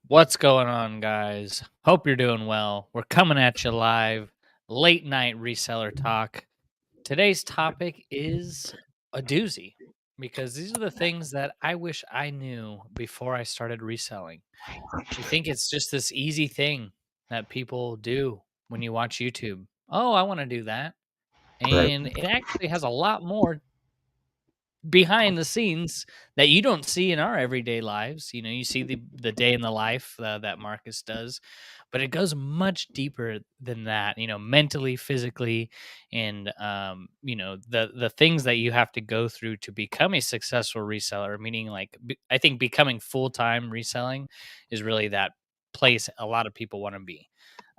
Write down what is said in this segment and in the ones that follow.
What's going on, guys? Hope you're doing well. We're coming at you live, late night reseller talk. Today's topic is a doozy because these are the things that I wish I knew before I started reselling. We think it's just this easy thing that people do when you watch YouTube. Oh, I want to do that. Right. And it actually has a lot more behind the scenes that you don't see in our everyday lives. You see the day in the life that Marcus does, but it goes much deeper than that. Mentally, physically, and the things that you have to go through to become a successful reseller. Meaning, like I think becoming full time reselling is really that place a lot of people want to be.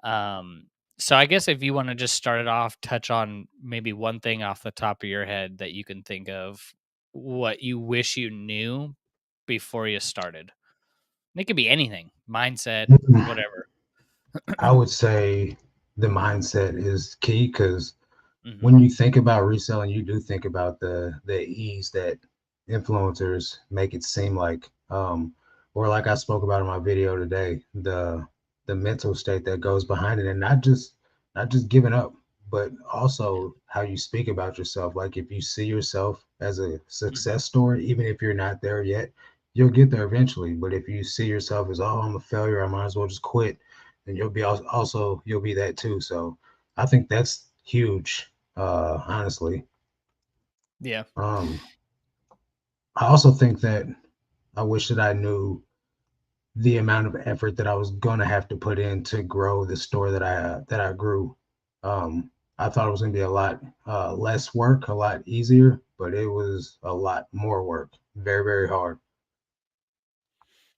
Um, so I guess if you want to just start it off, touch on maybe one thing off the top of your head that you can think of, what you wish you knew before you started. It could be anything, mindset, Mhm. whatever. I would say the mindset is key because Hmm. when you think about reselling, you do think about the ease that influencers make it seem like, or like I spoke about in my video today, the mental state that goes behind it, and not just giving up, but Yeah. also how you speak about yourself. Like if you see yourself as a Hmm. success story, even if you're not there yet, you'll get there eventually. But if you see yourself as, oh, I'm a failure, I might as well just quit, then you'll be also you'll be that too. So I think that's huge, honestly. Yeah. Um, I also think that I wish that I knew the amount of effort that I was gonna have to put in to grow the store that I grew. Um, I thought it was gonna be a lot less work, a lot easier, but it was a lot more work. Very, very hard.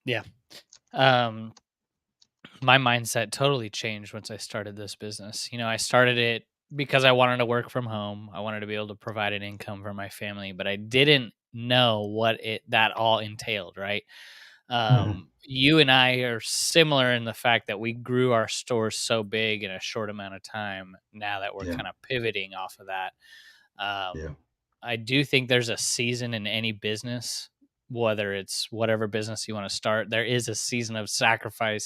Yeah. Um, my mindset totally changed once I started this business. I started it because I wanted to work from home. I wanted to be able to provide an income for my family, but I didn't know what it that all entailed, right? Mhm. You and I are similar in the fact that we grew our stores so big in a short amount of time. Now that we're Yeah, kind of pivoting off of that, yeah. I do think there's a season in any business, whether it's whatever business you want to start. There is a season of sacrifice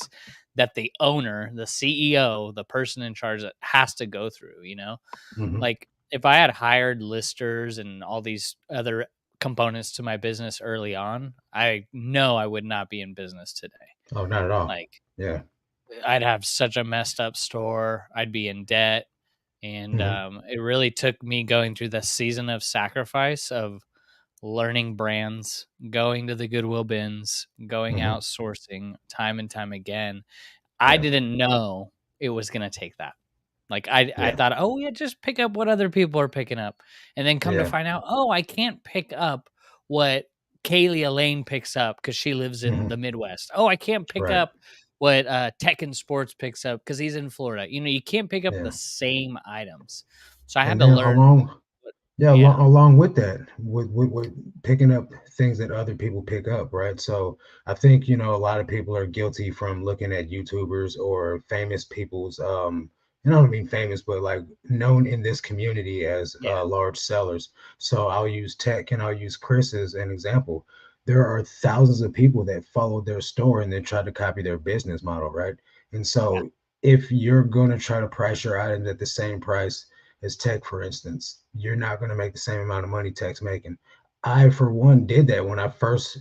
that the owner, the CEO, the person in charge that has to go through. Mhm. Like if I had hired listers and all these other components to my business early on, I know I would not be in business today. Oh, not at all. Like Yeah. I'd have such a messed up store. I'd be in debt. And Mhm. it really took me going through the season of sacrifice of learning brands, going to the Goodwill bins, going Mhm. outsourcing time and time again. I Yeah. didn't know it was going to take that. Like I Yeah. thought, oh yeah, just pick up what other people are picking up, and then come to Yeah. find out, oh, I can't pick up what Kaylee Elaine picks up because she lives in Mhm. the Midwest. Oh, I can't pick Right. up what Tech and Sports picks up because he's in Florida. You can't pick up the Yeah. same items. So I had And to then learn. yeah, Yeah, along with that, with picking up things that other people pick up, right? So I think, a lot of people are guilty from looking at YouTubers or famous people's, and I don't mean famous, but like known in this community as yeah, large sellers. So I'll use Tech and I'll use Chris as an example. There are thousands of people that follow their store and then try to copy their business model, right? And yeah, so if you're going to try to price your items at the same price as Tech, for instance, you're not going to make the same amount of money Tech's making. I, for one, did that when I first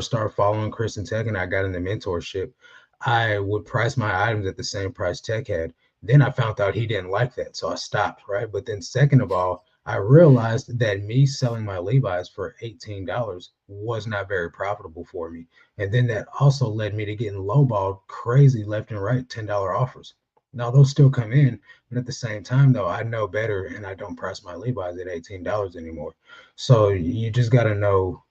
started following Chris and Tech, and I got into mentorship. I would price my items at the same price Tech had. Then I found out he didn't like that, so I stopped. Right, but then second of all, I realized that me selling my Levi's for $18 was not very profitable for me, and then that also led me to getting lowballed crazy left and right $10 offers. Now those still come in, but at the same time, though, I know better and I don't price my Levi's at $18 anymore. So you just got to know,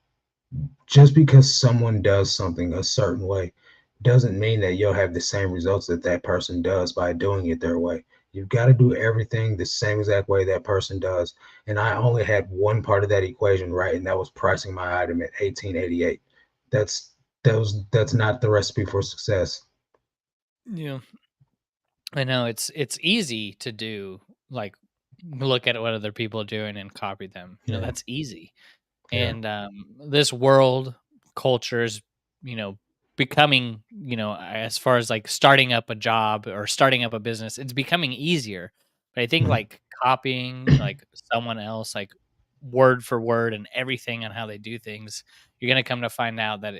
just because someone does something a certain way doesn't mean that you'll have the same results that that person does by doing it their way. You've got to do everything the same exact way that person does. And I only had one part of that equation right, and that was pricing my item at 1888. That's that's not the recipe for success. yeah. I know it's easy to do, like look at what other people are doing and copy them. Yeah. That's easy. Yeah. And this world culture is, becoming as far as like starting up a job or starting up a business, it's becoming easier. But I think Mhm. like copying like someone else, like word for word and everything on how they do things, you're gonna come to find out that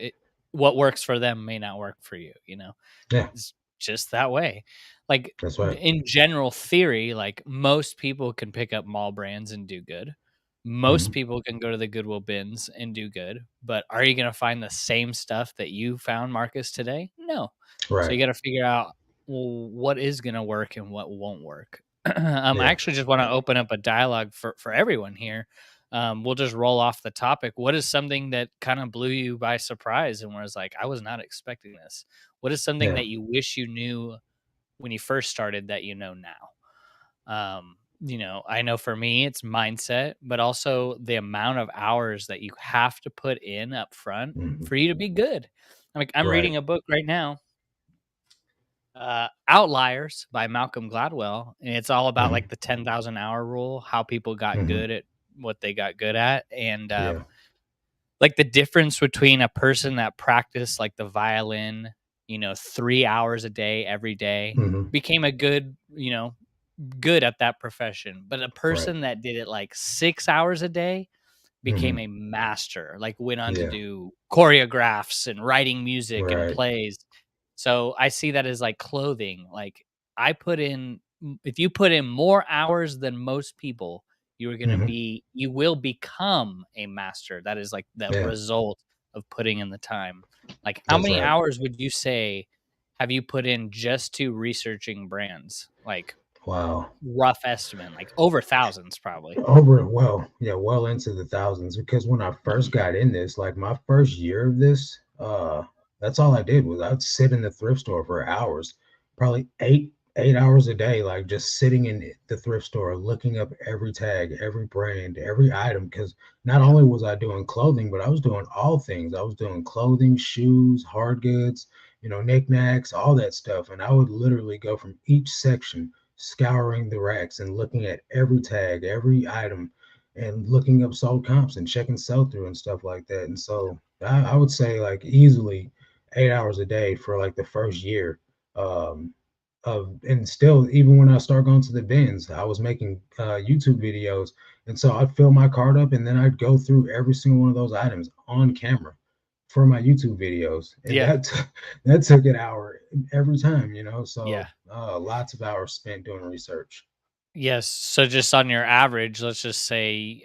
what works for them may not work for you. Yeah, It's just that way. Like, that's right. in general theory, like, most people can pick up mall brands and do good. Most Mhm. people can go to the Goodwill bins and do good, but are you gonna find the same stuff that you found, Marcus, today? No. So Right. you gotta figure out, well, what is gonna work and what won't work. I Yeah. actually just wanna open up a dialogue for everyone here. We'll just roll off the topic. What is something that kinda blew you by surprise and was like, "I was not expecting this?" What is something Yeah. that you wish you knew when you first started that you know now? I know for me it's mindset, but also the amount of hours that you have to put in up front Mhm. for you to be good. I'm Right. reading a book right now, Outliers by Malcolm Gladwell, and it's all about like Mhm. the 10,000 hour rule, how people got Mhm. good at what they got good at. And Yeah. like the difference between a person that practiced like the violin, 3 hours a day every day, Mhm. became a good at that profession, but a Right. person that did it like 6 hours a day became Mhm. a master, like went on to Yeah. do choreographs and writing music and Right. plays. So I see that as like clothing. Like if you put in more hours than most people, Mhm. you will become a master. That is like the Yeah. result of putting in the time. Like how That's many right. hours would you say have you put in just to researching brands? Like Wow. rough estimate, like over thousands probably. Well into the thousands because when I first Mhm. got in this, like my first year of this, that's all I did was I'd sit in the thrift store for hours, probably 8 hours a day, like just sitting in the thrift store, looking up every tag, every brand, every item. Because not Yeah. only was I doing clothing, but I was doing all things. I was doing clothing, shoes, hard goods, knickknacks, all that stuff. And I would literally go from each section scouring the racks and looking at every tag, every item, and looking up sold comps and checking sell through and stuff like that. And so I would say like easily 8 hours a day for like the first year. Um, and still, even when I start going to the bins, I was making YouTube videos, and so I'd fill my cart up, and then I'd go through every single one of those items on camera for my YouTube videos, and Yeah. that took an hour every time, Yeah. so lots of hours spent doing research. Yes. So just on your average, let's just say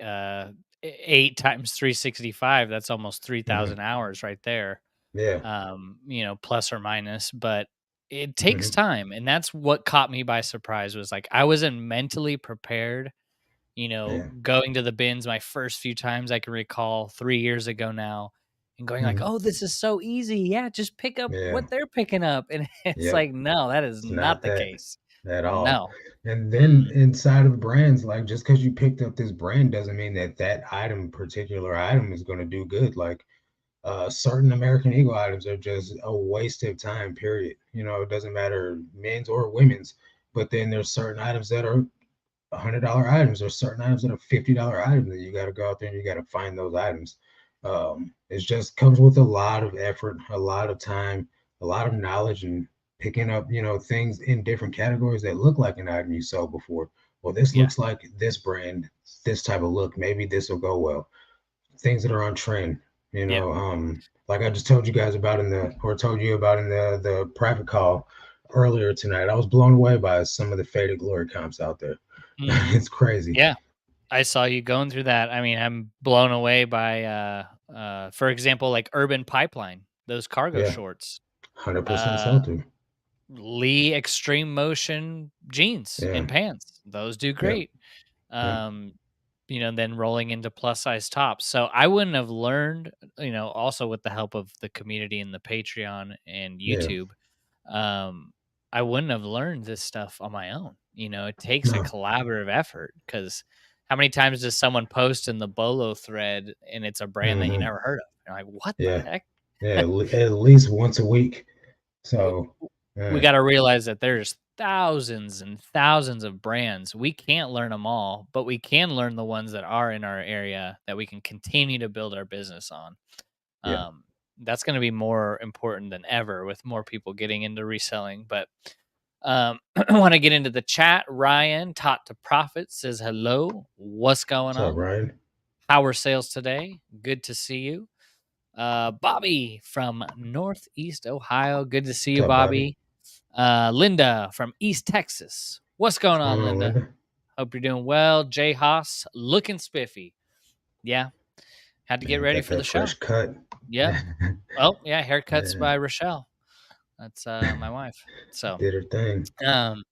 8 times 365, that's almost Hmm. 3,000 hours right there. Yeah. Plus or minus, but it takes Hmm. time. And that's what caught me by surprise was like I wasn't mentally prepared, Yeah. going to the bins my first few times I can recall 3 years ago now and going like, Hmm. oh, this is so easy. Yeah, just pick up Yeah. what they're picking up. And it's Yep. like, no, that is It's not not the that case. at all. No. And Mm, then inside of brands, like just because you picked up this brand doesn't mean that particular item is going to do good. Like certain American Eagle items are just a waste of time, period. It doesn't matter men's or women's. But then there's certain items that are $100 items or certain items that are $50 items that you got to go out there and you got to find those items. It just comes with a lot of effort, a lot of time, a lot of knowledge, and picking up, things in different categories that look like an item you sold before. Well, this yeah. looks like this brand, this type of look. Maybe this will go well. Things that are on trend, Yeah. like I just told you guys about told you about in the private call earlier tonight. I was blown away by some of the faded glory comps out there. Mhm. It's crazy. Yeah. I saw you going through that. I mean, I'm blown away by, for example, like Urban Pipeline, those cargo Yeah, shorts, 100% uh, sell through. Lee Extreme Motion jeans Yeah, and pants. Those do yep, great. yep, Um, then rolling into plus size tops. So I wouldn't have learned, also with the help of the community and the Patreon and yeah. YouTube, um, I wouldn't have learned this stuff on my own. It takes a No, collaborative effort because how many times does someone post in the Bolo thread and it's a brand that you hmm, never heard of? You're like, what the yeah, heck? yeah. At least once a week. W- So, we yeah, got to realize that there's thousands and thousands of brands. We can't learn them all, but we can learn the ones that are in our area that we can continue to build our business on. yeah, Um, that's going to be more important than ever with more people getting into reselling. But I want to get into the chat. Ryan, Taught to Profit, says hello. What's going What's up, on? Ryan? How are sales today? Good to see you. Bobby from Northeast Ohio. Good to see What's you, up, Bobby? Bobby. Linda from East Texas. What's going What's going on, on, Linda? Linda? Hope you're doing well. Jay Haas, looking spiffy. Yeah, had to get Man, ready got for the that show. fresh cut. Yep. Oh, yeah, haircuts Yeah, by Rochelle. That's my wife. So, did her thing. um,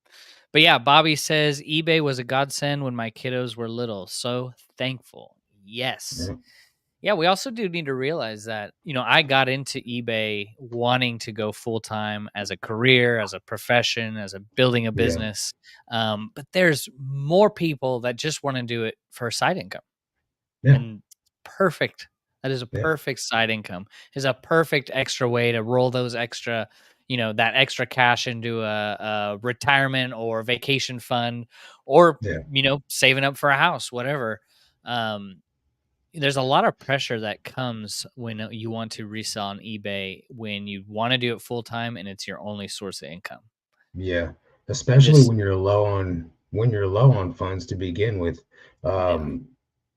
but yeah, Bobby says eBay was a godsend when my kiddos were little. So thankful. Yes. Yeah, Yeah, we also do need to realize that, I got into eBay wanting to go full time as a career, as a profession, as a building a yeah, business. But there's more people that just want to do it for side income. yeah, And perfect. That is a yeah, perfect side income. Is a perfect extra way to roll those extra, that extra cash into a retirement or vacation fund, or yeah, saving up for a house, whatever. Um, there's a lot of pressure that comes when you want to resell on eBay when you want to do it full time and it's your only source of income. yeah. Especially Just when you're low on funds to begin with. yeah, Um,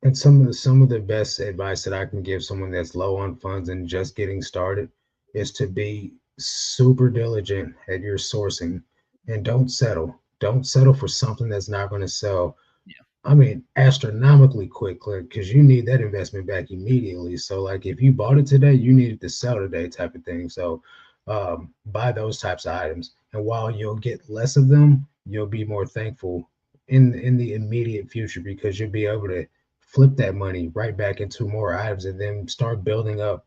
and some of the best advice that I can give someone that's low on funds and just getting started is to be super diligent at your sourcing and don't settle. Don't settle for something that's not going to sell. yeah, I mean, astronomically quick, because you need that investment back immediately. So, like, if you bought it today, you need it to sell today, type of thing. So, buy those types of items, and while you'll get less of them, you'll be more thankful in the immediate future because you'll be able to flip that money right back into more items, and then start building up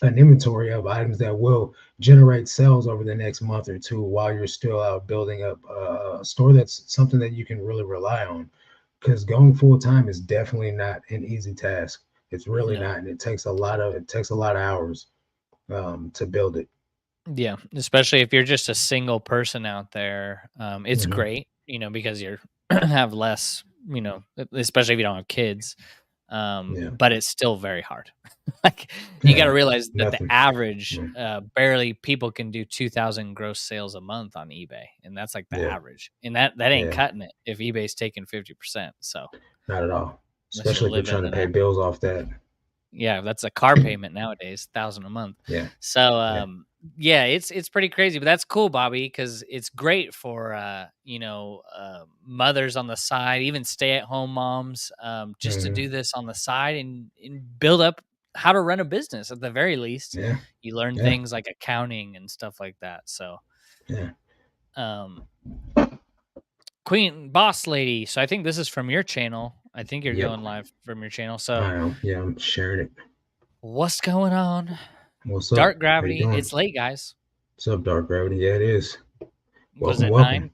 an inventory of items that will generate sales over the next month or two while you're still out building up a store that's something that you can really rely on, because going full time is definitely not an easy task. It's really no. not, and it takes a lot of hours to build it. Yeah, especially if you're just a single person out there, it's Hmm. great, because you're have less, especially if you don't have kids. Yeah, But it's still very hard. Like you got to yeah, realize that the nothing. average, Mm. barely people can do 2,000 gross sales a month on eBay, and that's like the Yeah, average, and that ain't yeah, cutting it if eBay's taking 50%. So not at all. unless you're Especially if you're living trying in to an pay bills off that. yeah, that's a car payment nowadays, 1,000 a month. Yeah, So, yeah, yeah, it's pretty crazy, but that's cool, Bobby, because it's great for, mothers on the side, even stay-at-home moms, just to hmm, do this on the side and build up how to run a business at the very least. yeah, You learn yeah, things like accounting and stuff like that. So, yeah. um, Queen Boss Lady, so I think this is from your channel. I think you're Yep. going live from your channel. So, I am. Yeah, I'm sharing it. what's going on? What's up? Dark How you Gravity, doing? it's late, guys. What's up, Dark Gravity? Yeah, it is. Was Welcome, it welcome.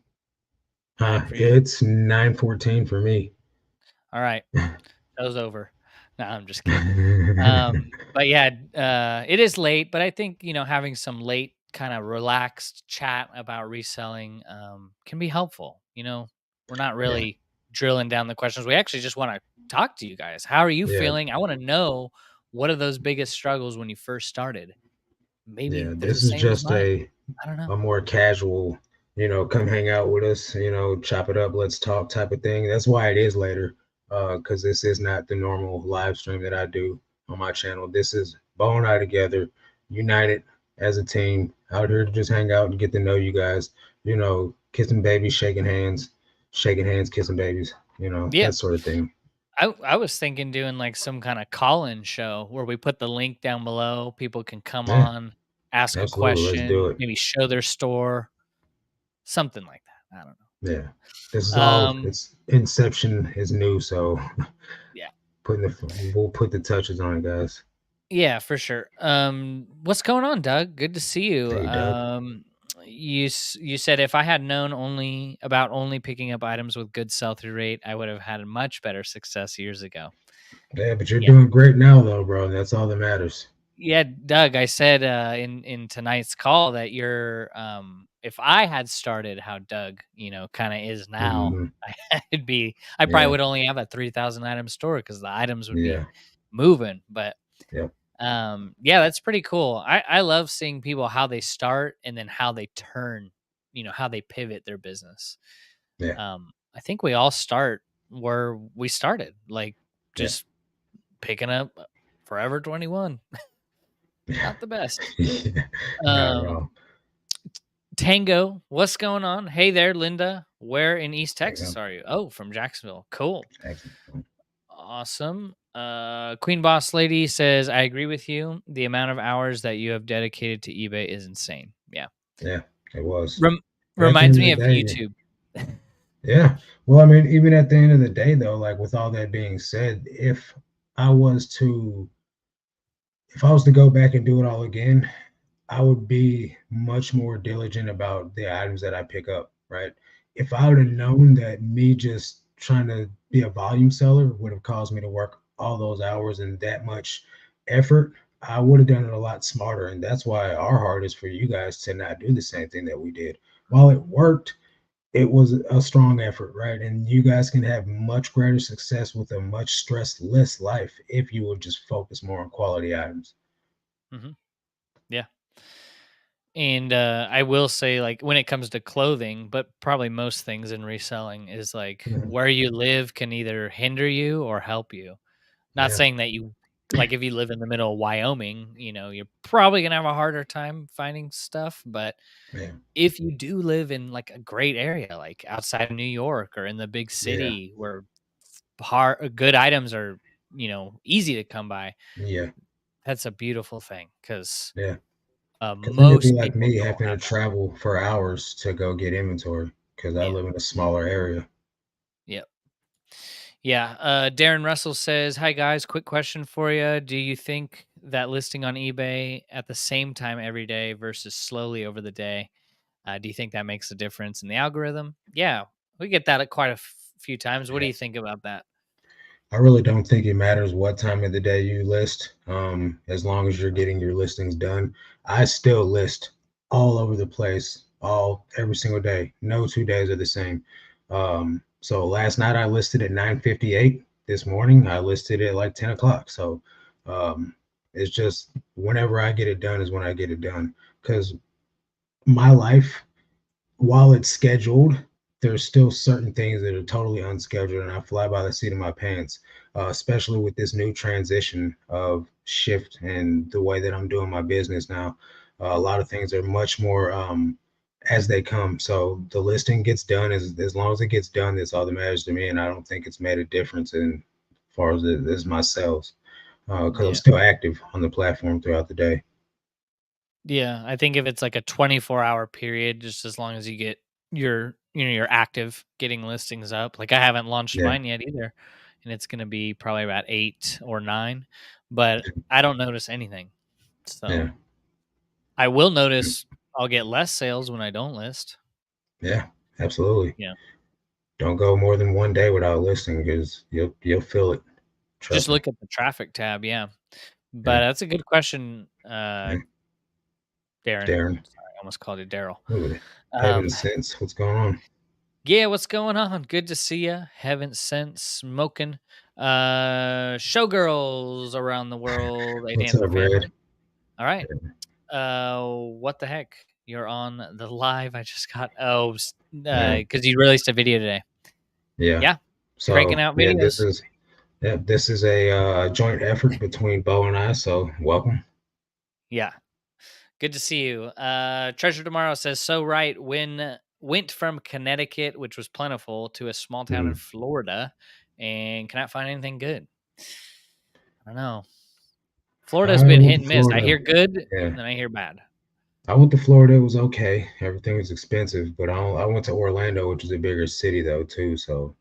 9 for you? It's 9:14 for me. All right, show's over. No, I'm just kidding. But yeah, it is late, but I think, having some late kinda relaxed chat about reselling, can be helpful, We're not Yeah, really drilling down the questions. We actually just wanna talk to you guys. How are you yeah, feeling? I wanna know, what are those biggest struggles when you first started? Maybe yeah. they're the This is same as just mine. I don't a know. more casual, come hang out with us, chop it up, let's talk type of thing. That's why it is later, because this is not the normal live stream that I do on my channel. This is Bo and I together, united as a team, out here to just hang out and get to know you guys. Kissing babies, shaking hands, kissing babies. Yeah. That sort of thing. I was thinking doing like some kind of call-in show where we put the link down below. People can come Yeah, on, ask a absolutely. Let's do question, it. maybe show their store, something like that. I don't Yeah. This is know. all it's Inception is new, so Yeah, we'll put the touches on it, guys. yeah, for sure. What's going on, Doug? Good to see you. Hey, Doug. You said if I had known only picking up items with good sell-through rate, I would have had a much better success years ago. Yeah, but you're Yeah. doing great now, though, bro. That's all that matters. Yeah, Doug, I said in tonight's call that if I had started how Doug, kind of is now, Hmm. I probably Yeah, would only have a 3,000 item store because the items would be yeah, moving. But yeah. Yeah, that's pretty cool. I love seeing people how they start and then how they turn, how they pivot their business. Yeah, I think we all start where we started, like yeah, just picking up Forever 21. yeah, Not the best. yeah. Not at Um, all. Tango, what's going on? Hey there, Linda. Where in East There you Texas go. are you? Oh, from Jacksonville. Cool. Excellent. Awesome. Queen Boss Lady says, I agree with you. The amount of hours that you have dedicated to eBay is insane. Yeah. Yeah, it was. Rem- But at the Reminds end of me the of day, YouTube. yeah. Well, I mean, even at the end of the day, though, like with all that being said, I was to, if I was to go back and do it all again, I would be much more diligent about the items that I pick up, right? If I would have Mhm. known that me just trying to be a volume seller would have caused me to work all those hours and that much effort, I would have done it a lot smarter. And that's why our heart is for you guys to not do the same thing that we did. While it worked, it was a strong effort, right? And you guys can have much greater success with a much stress less life if you would just focus more on quality items. Mhm. Yeah. And I will say, like, when it comes to clothing, but probably most things in reselling, is like Mhm. where you live can either hinder you or help you. Not Yeah, saying that like, if you live in the middle of Wyoming, you're probably gonna have a harder time finding stuff, but yeah, if you do live in, like, a great area, like, outside of New York or in the big yeah, city where good items are, easy to come by, yeah, that's a beautiful thing 'cause, yeah. Because then it'd be most like people me don't having to have that. travel for hours to go get inventory because I Yeah. live in a smaller area. Yep. Yeah, Darren Russell says, "Hi guys, quick question for you. Do you think that listing on eBay at the same time every day versus slowly over the day, do you think that makes a difference in the algorithm?" Yeah, we get that quite a few times. What do Yeah. you think about that? I really don't think it matters what time of the day you list, as long as you're getting your listings done. I still list all over the place, all every single day. No 2 days are the same. So last night I listed at 9:58. This morning I listed at like 10 o'clock. So um, it's just whenever I get it done is when I get it done. Because my life, while it's scheduled, there's still certain things that are totally unscheduled, and I fly by the seat of my pants. Especially with this new transition of shift and the way that I'm doing my business now. A lot of things are much more as they come. So the listing gets done as long as it gets done. That's all that matters to me, and I don't think it's made a difference in as far as my sales because I'm Yeah. still active on the platform throughout the day. Yeah, I think if it's like a 24-hour period, just as long as you get you're active getting listings up. Like I haven't launched Yeah, mine yet either, and it's going to be probably about 8 or 9, but I don't notice anything. So, yeah, I will notice I'll get less sales when I don't list. yeah, absolutely. Yeah. Don't go more than one day without listing because you'll feel it. Just Trust me. look at the traffic tab, yeah. But Yeah, that's a good question, yeah. Darren. Darren, Sorry, I almost called you Daryl. ooh, heaven Um, sense, what's going on? yeah, what's going on? Good to see you. Haven't sent smoking. Showgirls around the world, a What's dancer up, family. Red? All right. What the heck? You're on the live. I just got Yeah, because you released a video today. yeah. Yeah, So cranking out yeah, videos. this is a joint effort between Bo and I. So welcome. Yeah, good to see you. Treasure Tomorrow says so right. When went from Connecticut, which was plentiful, to a small town in Mm. Florida, and cannot find anything good. I don't know. Florida's I been went hit to and miss. I Florida. hear good, Yeah, and then I hear bad. I went to Florida. It was okay. Everything was expensive, but I went to Orlando, which is a bigger city though too. So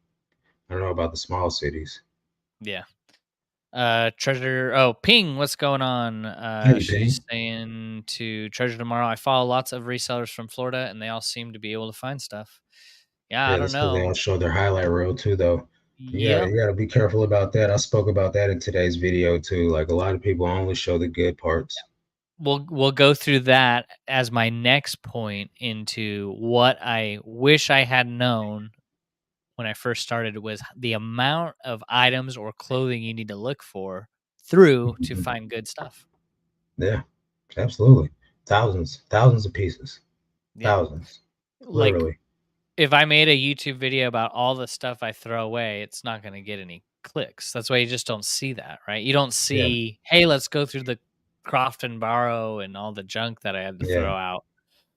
I don't know about the small cities. Yeah. Treasure. Oh, Ping, what's going on? Hey, She's Ping. saying to Treasure Tomorrow. I follow lots of resellers from Florida, and they all seem to be able to find stuff. Yeah, I Yeah, don't that's because they know. all show their highlight reel too, though. Yep. You gotta be careful about that. I spoke about that in today's video too. Like a lot of people only show the good parts. We'll go through that as my next point into what I wish I had known when I first started was the amount of items or clothing you need to look for through to Mhm. find good stuff. Yeah, absolutely. Thousands of pieces. Yeah. Thousands, Like, literally. if I made a YouTube video about all the stuff I throw away, it's not gonna get any clicks. That's why you just don't see that, right? You don't Yeah, see, "Hey, let's go through the croft and borrow and all the junk that I had to yeah, throw out."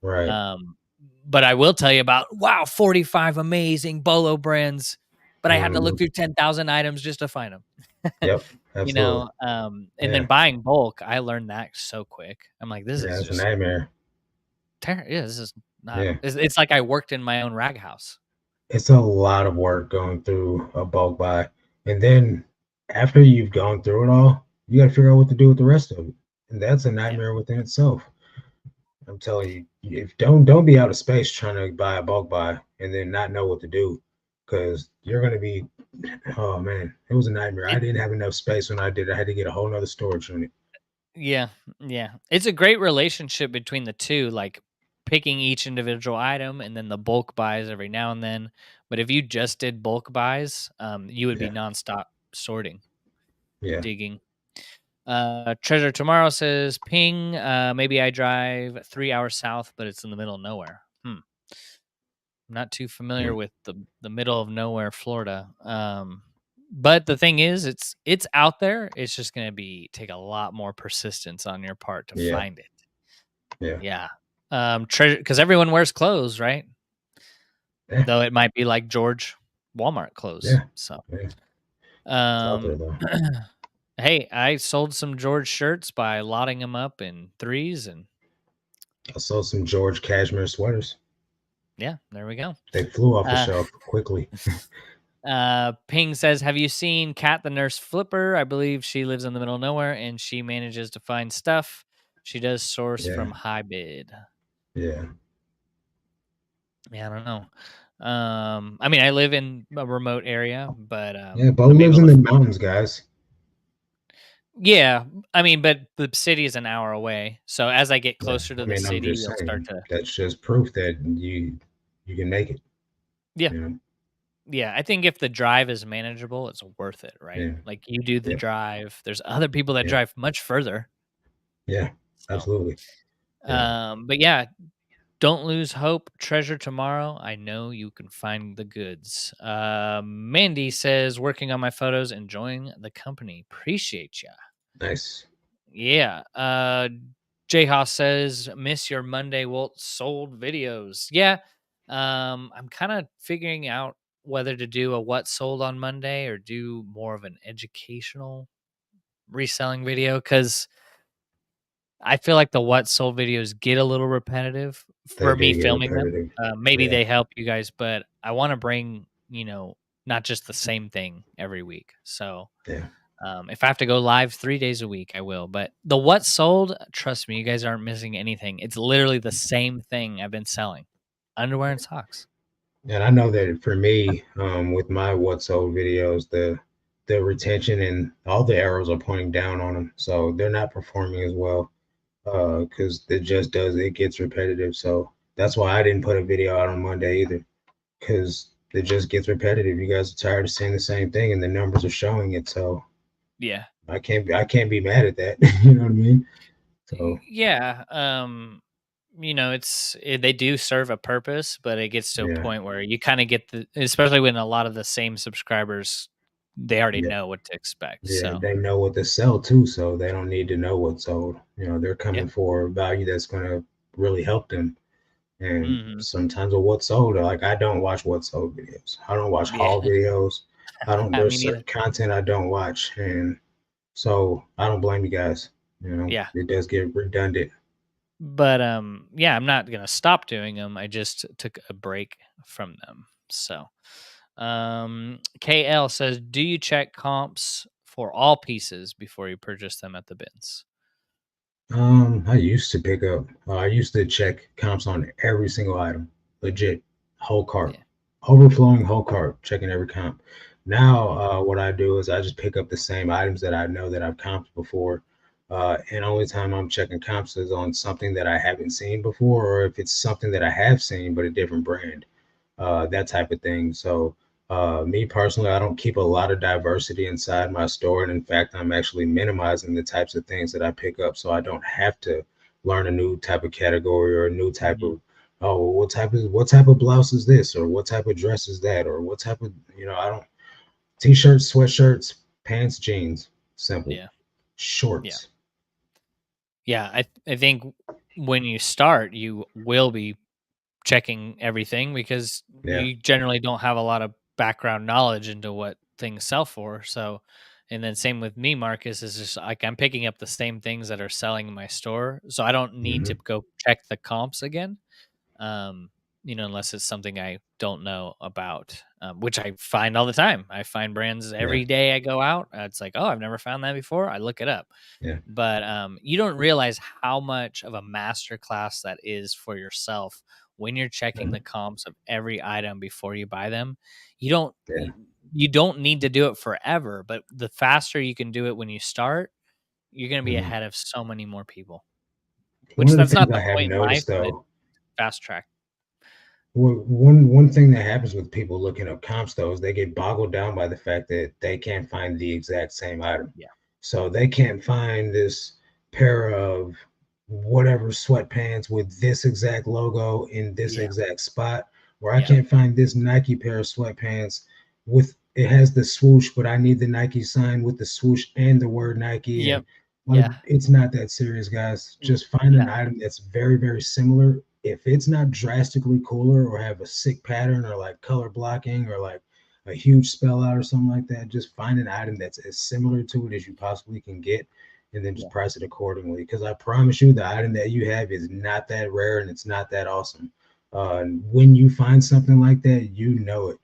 right. Um, but I will tell you about, wow, 45 amazing Bolo brands, but I had to look Mhm. through 10,000 items just to find them. Yep, absolutely. And then Yeah, buying bulk, I learned that so quick. I'm like, this yeah, is it's a just nightmare. yeah, this is not, Yeah. it's like I worked in my own rag house. It's a lot of work going through a bulk buy, and then after you've gone through it all, you gotta figure out what to do with the rest of it, and that's a Yeah. nightmare within itself. I'm telling you, if don't be out of space trying to buy a bulk buy and then not know what to do, because you're gonna be oh man, it was a nightmare. I It didn't have enough space when I did. I had to get a whole nother storage unit. yeah, yeah. It's a great relationship between the 2, like, picking each individual item and then the bulk buys every now and then. But if you just did bulk buys, you would be Yeah, nonstop sorting, yeah, digging. Treasure Tomorrow says, "Ping, maybe I drive 3 hours south, but it's in the middle of nowhere." Not too familiar yeah, with the middle of nowhere, Florida. But the thing is, it's out there. It's just gonna be take a lot more persistence on your part to yeah, find it. yeah, Yeah. Treasure, because everyone wears clothes, right? yeah, Though it might be like George Walmart clothes. yeah, So, yeah. It's out there um, though. hey, I sold some George shirts by lotting them up in threes, and I saw some George cashmere sweaters. yeah, there we go. They flew off the Uh, shelf quickly. Ping says, "Have you seen Kat the Nurse Flipper? I believe she lives in the middle of nowhere and she manages to find stuff. She does source Yeah, from high bid." yeah, Yeah, I don't know. I mean, I live in a remote area, but yeah. Bo I'm lives able in to. the mountains, guys. Yeah, I mean, but the city is an hour away. So as I get Yeah, closer to I the mean, I'm city, just you'll start saying to. that's just proof that you can make it. Yeah, You know? yeah. I think if the drive is manageable, it's worth it, right? Yeah, Like you do the yep, drive. There's other people that yeah, drive much further. yeah, So, absolutely. Yeah, but yeah, don't lose hope. Treasure tomorrow. I know you can find the goods. Mandy says, working on my photos, enjoying the company. Appreciate ya. nice. Yeah. J Haas says, miss your Monday Walt sold videos. Yeah. I'm kind of figuring out whether to do a what sold on Monday or do more of an educational reselling video, because I feel like the what sold videos get a little repetitive They for me do get filming them. repetitive. Maybe Yeah, they help you guys, but I want to bring, not just the same thing every week. So yeah, if I have to go live 3 days a week, I will. But the what sold, trust me, you guys aren't missing anything. It's literally the same thing I've been selling: underwear and socks. and I know that for me, with my what's old videos, the retention and all the arrows are pointing down on them, so they're not performing as well. Because it gets repetitive. So that's why I didn't put a video out on Monday either, because it just gets repetitive. You guys are tired of saying the same thing, and the numbers are showing it. So Yeah. I can't be mad at that. You know what I mean? So Yeah. They do serve a purpose, but it gets to a yeah, point where you kind of get especially when a lot of the same subscribers, they already yeah, know what to expect. yeah. So They know what to sell too, so they don't need to know what's sold. They're yeah. coming for a value that's gonna really help them. And Hmm. sometimes with what's sold, like I don't watch what's sold videos. I don't watch Yeah. haul videos. I don't. Me There's neither. certain content I don't watch, and so I don't blame you guys. Yeah. It does get redundant. But yeah, I'm not gonna stop doing them. I just took a break from them. So KL says, do you check comps for all pieces before you purchase them at the bins? I used to pick up. I used to check comps on every single item, legit, whole cart, Yeah. overflowing whole cart, checking every comp. Now, what I do is I just pick up the same items that I know that I've comped before, and only time I'm checking comps is on something that I haven't seen before, or if it's something that I have seen but a different brand, that type of thing. So Me personally, I don't keep a lot of diversity inside my store, and in fact, I'm actually minimizing the types of things that I pick up, so I don't have to learn a new type of category or a new type Mhm. of, oh, well, what type of blouse is this, or what type of dress is that, or what type of, I don't, t-shirts, sweatshirts, pants, jeans, simple, Yeah. Yeah. shorts. Yeah. I think when you start, you will be checking everything because Yeah. you generally don't have a lot of background knowledge into what things sell for. So, and then same with me, Marcus, is just like I'm picking up the same things that are selling in my store. So I don't need to Hmm. go check the comps again. um, unless it's something I don't know about, which I find all the time. I find brands Yeah. every day I go out. It's like, oh, I've never found that before. I look it up. Yeah. But you don't realize how much of a master class that is for yourself when you're checking Mhm. the comps of every item before you buy them. You don't Yeah. you don't need to do it forever, but the faster you can do it when you start, you're going to be Mhm. ahead of so many more people. One Which of the that's things not I the have point in life, noticed but it's though, fast track. one thing that happens with people looking up comps though is they get boggled down by the fact that they can't find the exact same item. Yeah. So they can't find this pair of whatever sweatpants with this exact logo in this Yeah. exact spot, or I Yeah. can't find this Nike pair of sweatpants with it has the swoosh, but I need the Nike sign with the swoosh and the word Nike. And Yep. like, Yeah. it's not that serious, guys. N Just find an no. item that's very, very similar. If it's not drastically cooler or have a sick pattern or like color blocking or like a huge spell out or something like that, just find an item that's as similar to it as you possibly can get and then just Yeah. price it accordingly. Because I promise you, the item that you have is not that rare and it's not that awesome. When you find something like that, you know it.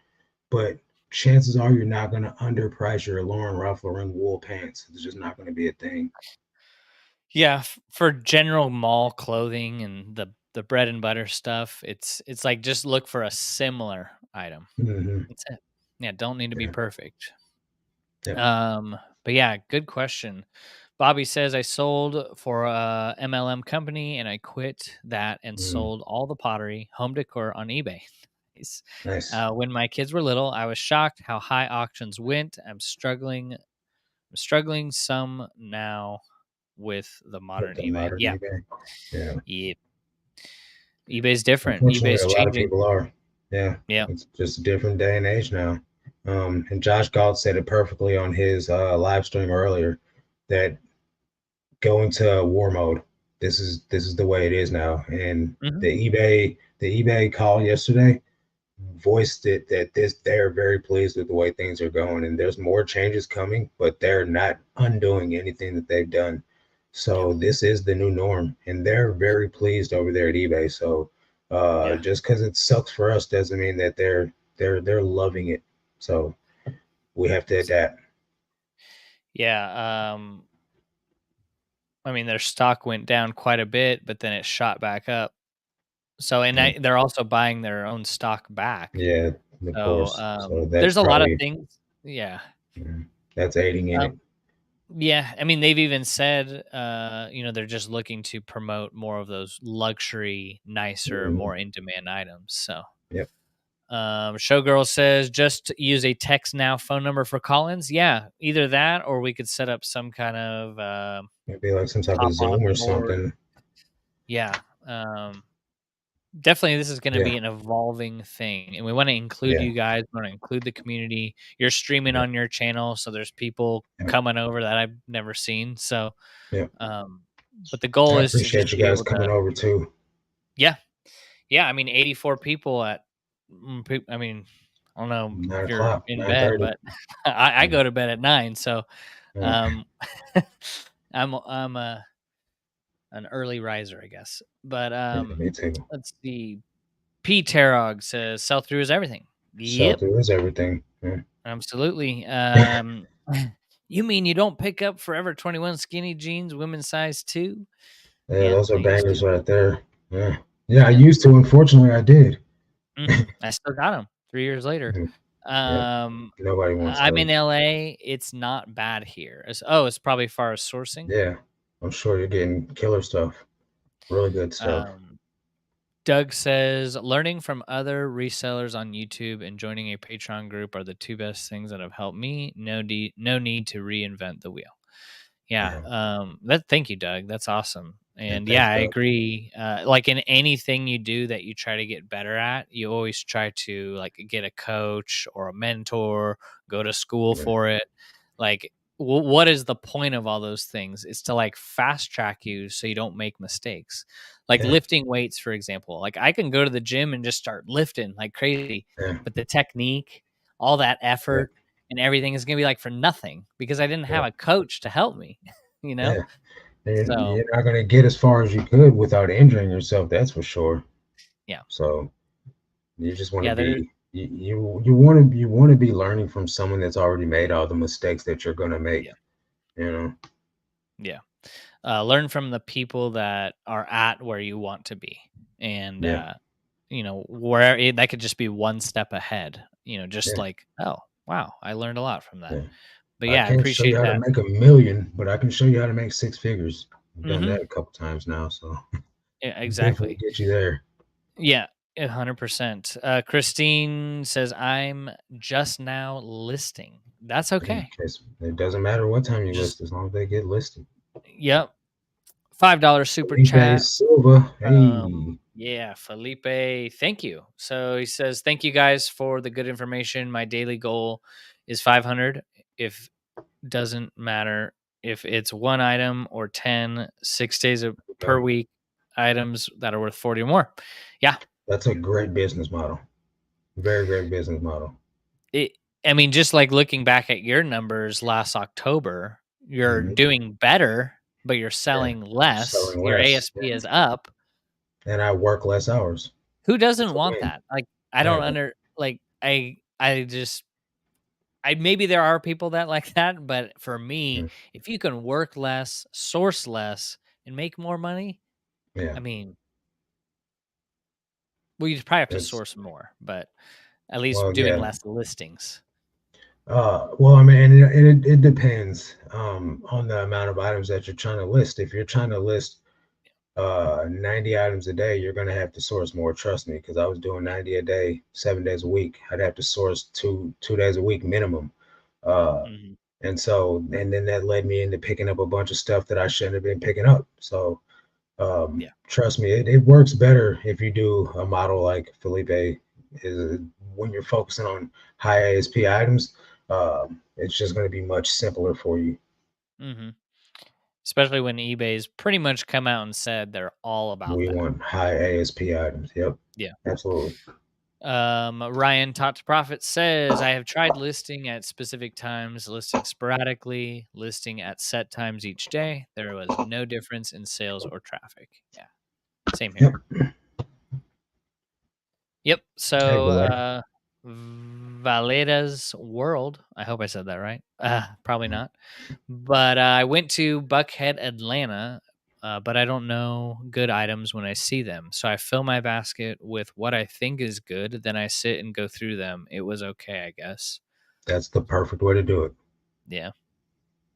But chances are you're not going to underprice your Lauren Ralph Lauren wool pants. It's just not going to be a thing. Yeah, for general mall clothing and the bread and butter stuff, it's like just look for a similar item. Hmm. That's it. Yeah, don't need to be Yeah. perfect. Yeah. But yeah, good question. Bobby says I sold for a MLM company and I quit that and Mm, sold all the pottery, home decor on eBay. Nice. nice. When my kids were little, I was shocked how high auctions went. I'm struggling some now with the With modern the eBay. modern Yeah. eBay. Yeah. Yeah. eBay's different. Unfortunately, eBay's a lot of changing. people are. Yeah. Yeah. It's just a different day and age now. And Josh Galt said it perfectly on his live stream earlier that go into war mode. This is the way it is now. And Mhm. the eBay call yesterday voiced it that this they're very pleased with the way things are going and there's more changes coming, but they're not undoing anything that they've done. Yeah. So this is the new norm and they're very pleased over there at eBay. So Yeah. just because it sucks for us doesn't mean that they're loving it. So we have to adapt. Yeah. I mean, their stock went down quite a bit, but then it shot back up. So, and Yeah, they're also buying their own stock back. yeah, of So, course. So that's there's a lot of probably things. Yeah. that's aiding in it. Um, yeah. I mean, they've even said, they're just looking to promote more of those luxury, nicer, Mhm. more in demand items. So, Yep. Showgirl says just use a text now phone number for call-ins. Yeah, either that or we could set up some kind of Maybe like some type of hop Zoom on or board. something. Yeah, definitely. This is going to Yeah. be an evolving thing, and we want to include Yeah. you guys. We want to include the community. You're streaming Yep. on your channel, so there's people Yep. coming over that I've never seen. So, Yep. um, but the goal I is to just appreciate you be guys able to. coming over too. Yeah, yeah. I mean, 84 people at. I mean, I don't know Nine if you're o'clock, in nine bed, thirty. but I Yeah. go to bed at 9, so Yeah. um, I'm an early riser, I guess. But Yeah, me too. let's see. P Tarog says sell through is everything. Sell Yep, through is everything. Yeah. absolutely. You mean you don't pick up Forever 21 skinny jeans, women's size 2? Yeah, Yep, those are I used to. bangers right there. Yeah. Yeah, I Yep. used to. Unfortunately, I did. I still got them 3 years later. Mhm. Yep. Um, Nobody wants I'm in those. LA. It's not bad here. It's probably far as sourcing. Yeah. I'm sure you're getting killer stuff. Really good stuff. Um, Doug says learning from other resellers on YouTube and joining a Patreon group are the two best things that have helped me. No need to reinvent the wheel. Yeah, Yeah, that thank you, Doug. That's awesome. yeah, And yeah, thanks, I Doug. agree. Like in anything you do that you try to get better at, you always try to like get a coach or a mentor, go to school Yeah, for it. Like, what is the point of all those things? It's to like fast track you so you don't make mistakes. Like yeah, lifting weights, for example. Like I can go to the gym and just start lifting like crazy, yeah, but the technique, all that yeah, effort, and everything is gonna be like for nothing because I didn't yeah, have a coach to help me, you know? yeah. And So, you're not gonna get as far as you could without injuring yourself, that's for sure. yeah. So you just want to Yeah, there be you want to be learning from someone that's already made all the mistakes that you're gonna make. yeah, You know. yeah. Learn from the people that are at where you want to be, and, Yeah, where that could just be one step ahead, just yeah, like, "Oh, wow, I learned a lot from that." yeah. But I yeah, I can't show you appreciate how to that. make 1,000,000, but I can show you how to make six figures. I've done Mhm. that a couple times now, so Yeah, definitely exactly. get you there. Yeah, 100%. Christine says, "I'm just now listing." That's Yeah, okay. it doesn't matter what time you Just list as long as they get listed. Yep. $5 super Felipe chat. Silva, hey, Yeah, Felipe, thank you. So he says, "Thank you guys for the good information. My daily goal is 500. If doesn't matter if it's one item or 10, 6 days per go. week, items that are worth 40 or more." Yeah. That's a great business model. Very great business model. It, I mean, just like looking back at your numbers last October, you're Mhm. doing better, but you're Yeah, selling less. selling Your less, ASP is up. and I work less hours. Who It's doesn't a want win. that? Like, I don't Right. like, I just, maybe there are people that like that, but for Yeah. me, if you can work less, source less, and make more money, Yeah. I mean, well, you probably have to It's source more, but at least well, doing yeah. less listings. Well, I mean, and it depends on the amount of items that you're trying to list. If you're trying to list 90 items a day, you're gonna have to source more. Trust me, because I was doing 90 a day, 7 days a week. I'd have to source two days a week minimum. Uh, Mhm. and then that led me into picking up a bunch of stuff that I shouldn't have been picking up. So Yeah. trust me, it works better if you do a model like Felipe is when you're focusing on high ASP items. It's just going to be much simpler for you. Mhm. Especially when eBay's pretty much come out and said they're all about We that. want high ASP items. Yep, Yeah. absolutely. Ryan Taught to Profit says, "I have tried listing at specific times, listing sporadically, listing at set times each day. There was no difference in sales or traffic." Yeah, same here. Yep. Yep. Hey, So, boy. Valeda's World. I hope I said that right. Probably not. But I went to Buckhead, Atlanta. But I don't know good items when I see them. So I fill my basket with what I think is good. Then I sit and go through them. It was okay, I guess. That's the perfect way to do it. Yeah.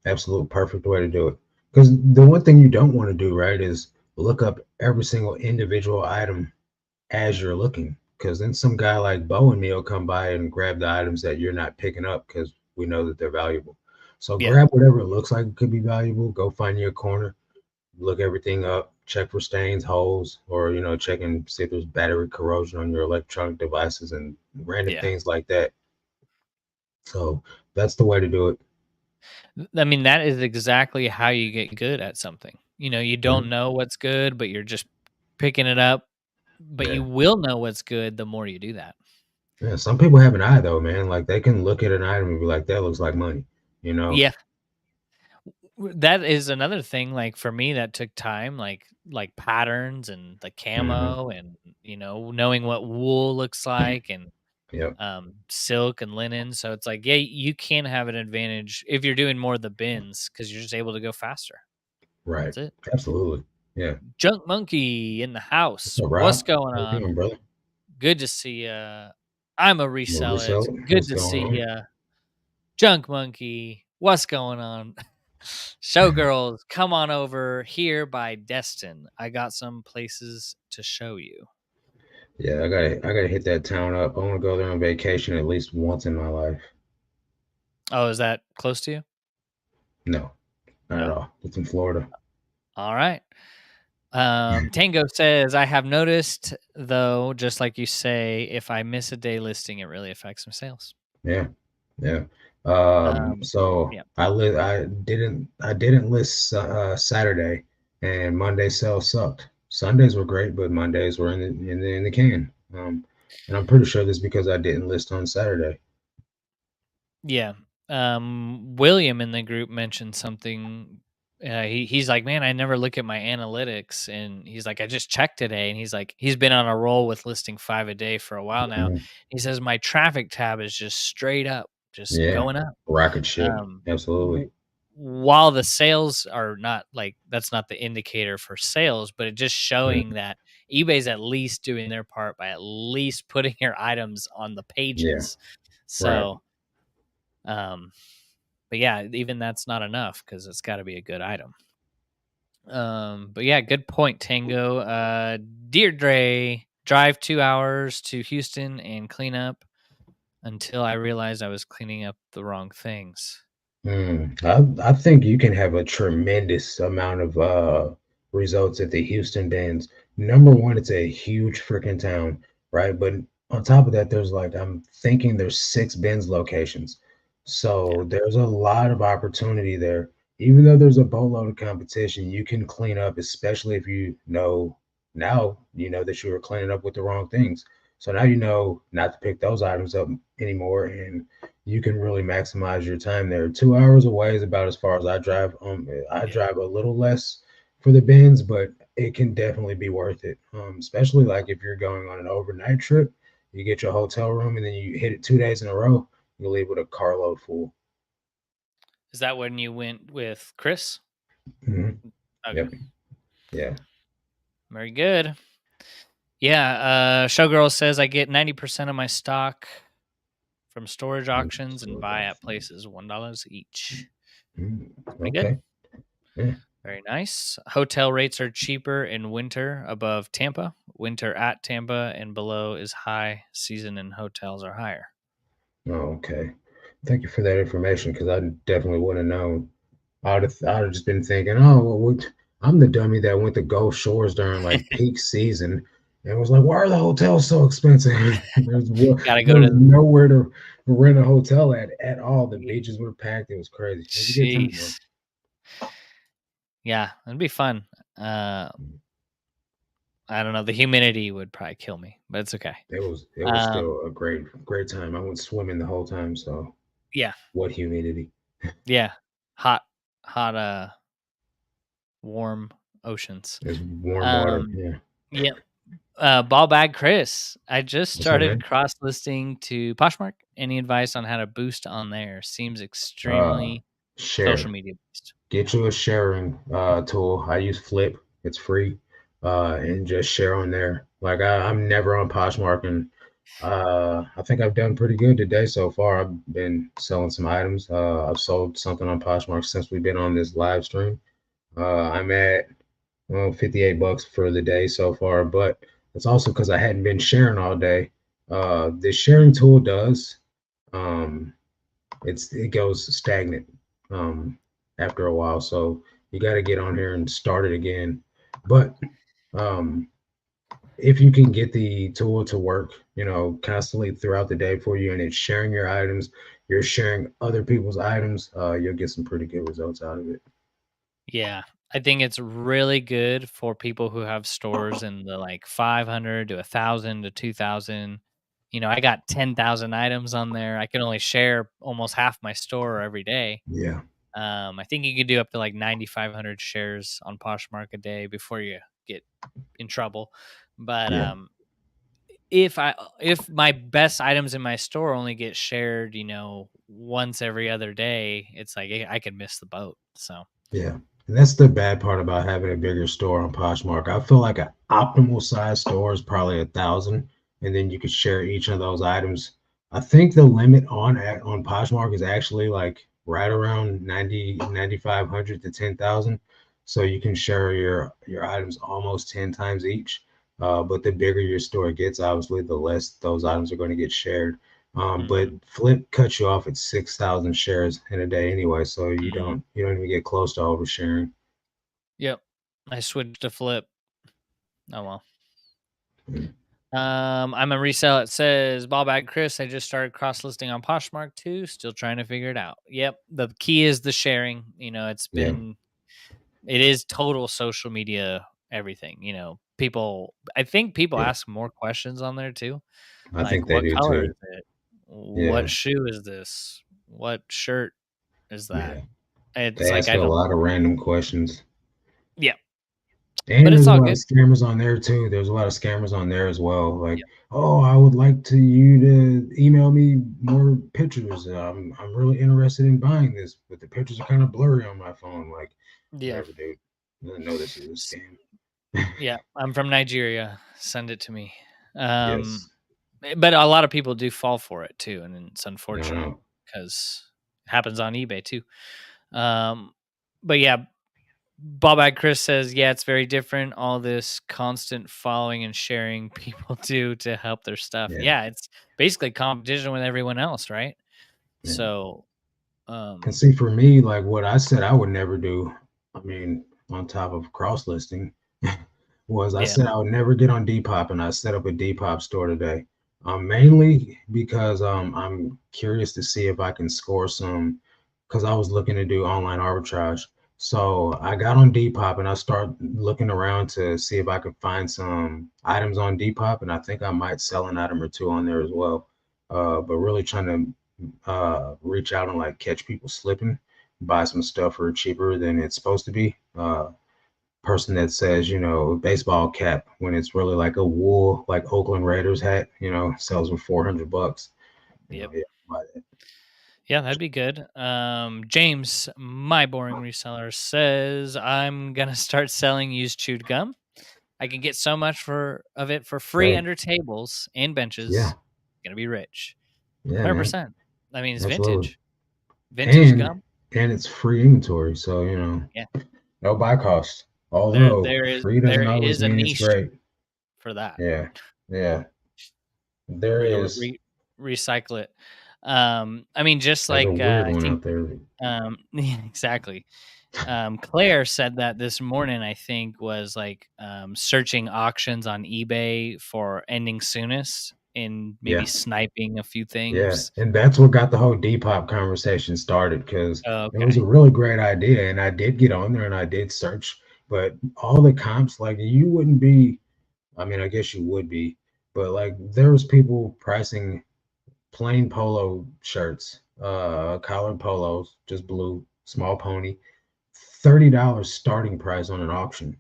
Absolute perfect way to do it. Because the one thing you don't want to do, right, is look up every single individual item as you're looking. Because then some guy like Bo and me will come by and grab the items that you're not picking up because we know that they're valuable. So Yeah. grab whatever it looks like could be valuable. Go find your corner, look everything up, check for stains, holes, or check and see if there's battery corrosion on your electronic devices and random Yeah. things like that. So that's the way to do it. I mean, that is exactly how you get good at something. You don't Mhm. know what's good, but you're just picking it up. But Yeah. you will know what's good the more you do that. Yeah. Some people have an eye though, man. Like they can look at an item and be like, that looks like money, you know? Yeah. That is another thing, like, for me that took time, like patterns and the Hmm. camo and, knowing what wool looks like and, Yep. silk and linen, so it's like, yeah, you can have an advantage if you're doing more of the bins because 'cause you're just able to go faster. Right. That's it. Absolutely. Yeah. Junk Monkey in the What's house. up, What's Rob? going How you on? doing, brother? Good to see ya. I'm a You a reseller. It's reseller? good What's to going see on? ya. Junk Monkey. What's going on? Showgirls, come on over here by Destin. I got some places to show you. Yeah, I gotta hit that town up. I want to go there on vacation at least once in my life. Oh, is that close to you? No, not at No. all. It's in Florida. All right. Tango says, I have noticed though, just like you say, if I miss a day listing, it really affects my sales. Yeah, yeah. Um, So yeah. I didn't list Saturday, and Monday sales sucked. Sundays were great, but Mondays were in the can. And I'm pretty sure this because I didn't list on Saturday. Yeah. William in the group mentioned something. He's like, man, I never look at my analytics, and he's like, I just checked today, and he's like, he's been on a roll with listing 5 a day for a while now. Mhm. He says my traffic tab is just straight up, just Yeah, going up. rocket ship. Um, Absolutely. w- while the sales are not like that's not the indicator for sales, but it's just showing Mhm. that eBay's at least doing their part by at least putting your items on the Yeah, pages. right. So, um, but yeah, even that's not enough because it's got to be a good item. But yeah, good point, Tango. Deirdre, drive 2 hours to Houston and clean up until I realized I was cleaning up the wrong things. I think you can have a tremendous amount of results at the Houston Dens. Number one, it's a huge freaking town, right? But on top of that, there's like I'm thinking there's 6 locations. Yeah, So there's a lot of opportunity there. Even though there's a boatload of competition, you can clean up, especially if you know now you know that you were cleaning up with the wrong things. So now you know not to pick those items up anymore, and you can really maximize your time there. 2 hours away is about as far as I drive. I yeah. drive a little less for the bins, but it can definitely be worth it. Especially like if you're going on an overnight trip, you get your hotel room and then you hit it 2 days in a row, you leave with a carload full. Is that when you went with Chris? Hmm. Okay, Yep. Yeah. very good. Yeah, Showgirl says I get 90% of my stock from storage auctions and buy at places $1 each. Mm, Pretty good. okay. Yeah. Very nice. Hotel rates are cheaper in winter above Tampa. Winter at Tampa and below is high. Season and hotels are higher. Oh, okay. Thank you for that information because I definitely wouldn't have known. I'd have just been thinking, oh, well, I'm the dummy that went to Gulf Shores during like peak season and was like, why are the hotels so expensive? Gotta go there was to nowhere to rent a hotel at all. The beaches were packed. It was crazy. It was a good time though. jeez. Yeah, it'd be fun. Uh, I don't know. The humidity would probably kill me, but it's okay. It was Um, still a great time. I went swimming the whole time. So yeah, what humidity? yeah. Hot, hot, warm oceans. It's warm water. Um, Yeah. yeah. Ball bag Chris, I just What's up, started man? cross listing to Poshmark. Any advice on how to boost on there? Seems Uh, extremely social share. media based. Get you a sharing tool. I use Flip. It's free. And just share on there. Like I'm never on Poshmark, and I think I've done pretty good today so far. I've been selling some items. I've sold something on Poshmark since we've been on this live stream. I'm at $58 for the day so far, but it's also because I hadn't been sharing all day. The sharing tool does. Um, it goes stagnant after a while. So you got to get on here and start it again. But um, if you can get the tool to work, constantly throughout the day for you, and it's sharing your items, you're sharing other people's items, you'll get some pretty good results out of it. Yeah. I think it's really good for people who have stores in the like 500 to 1,000 to 2,000. I got 10,000 items on there. I can only share almost half my store every day. Yeah, I think you could do up to like 9,500 shares on Poshmark a day before you get in trouble. But yeah, if my best items in my store only get shared, once every other day, it's like I could miss the boat. So yeah. And that's the bad part about having a bigger store on Poshmark. I feel like an optimal size store is probably 1,000, and then you could share each of those items. I think the limit on Poshmark is actually like right around 9,500 to 10,000. So you can share your items almost 10 times each. But the bigger your store gets, obviously, the less those items are going to get shared. But Mhm. Flip cuts you off at 6,000 shares in a day anyway, so Mhm. you don't even get close to oversharing. Yep. I switched to Flip. Oh, well. Mm. I'm a resell. It says ball bag Chris. I just started cross listing on Poshmark too. Still trying to figure it out. Yep. The key is the sharing. Yeah, It is total social media everything. I think people yeah, ask more questions on there too. I Like, think they what do color too. is it? What Yeah, shoe is this? What shirt is that? yeah. It's They like ask I a don't. lot of random questions. Yeah, but And it's there's a all lot of good. scammers on there too. There's a lot of scammers on there as well. Like, Yeah, oh, I would like to you to email me more pictures. I'm really interested in buying this, but the pictures are kind of blurry on my phone. Like, yeah, whatever, dude. I know this is a S- scam. yeah. I'm from Nigeria. Send it to me. Um, Yes, but a lot of people do fall for it too, and it's I unfortunate know. because it happens on eBay too. Um, but yeah, Ballbag Chris says, yeah, it's very different. All this constant following and sharing people do to help their stuff. Yeah, Yeah, it's basically competition with everyone else, right? yeah. So, And um, see, for me, like what I said I would never do, I mean, on top of cross listing, was I yeah, said I would never get on Depop, and I set up a Depop store today. Mainly because I'm curious to see if I can score some, because I was looking to do online arbitrage. So I got on Depop and I start looking around to see if I could find some items on Depop, and I think I might sell an item or two on there as well. But really trying to reach out and like catch people slipping, buy some stuff for cheaper than it's supposed to be. Person that says, baseball cap when it's really like a wool, like Oakland Raiders hat, sells for 400 bucks. yep. Yeah, buy that. Yeah, that'd be good. James, my boring reseller, says I'm gonna start selling used chewed gum. I can get so much for of it for free Hey, under tables and benches. yeah, Gonna be rich. yeah, man, 100%. I mean, it's absolutely. vintage. Vintage And gum. and it's free inventory, so Yeah. no buy cost. There Although there is free there doesn't always is a mean it's niche great. for that, Yeah, yeah, there where you'll is. recycle it. I mean, just There's a like, weird I one think, out there. yeah, exactly. Claire said that this morning, I think, was like, searching auctions on eBay for ending soonest and maybe Yeah. sniping a few Yeah, things. and that's what got the whole Depop conversation started because Oh, it was a okay. really great idea, and I did get on there and I did search, but all the comps, like you wouldn't be, I mean, I guess you would be, but like there was people pricing plain polo shirts, collared polos, just blue, small pony, $30 starting price on an auction.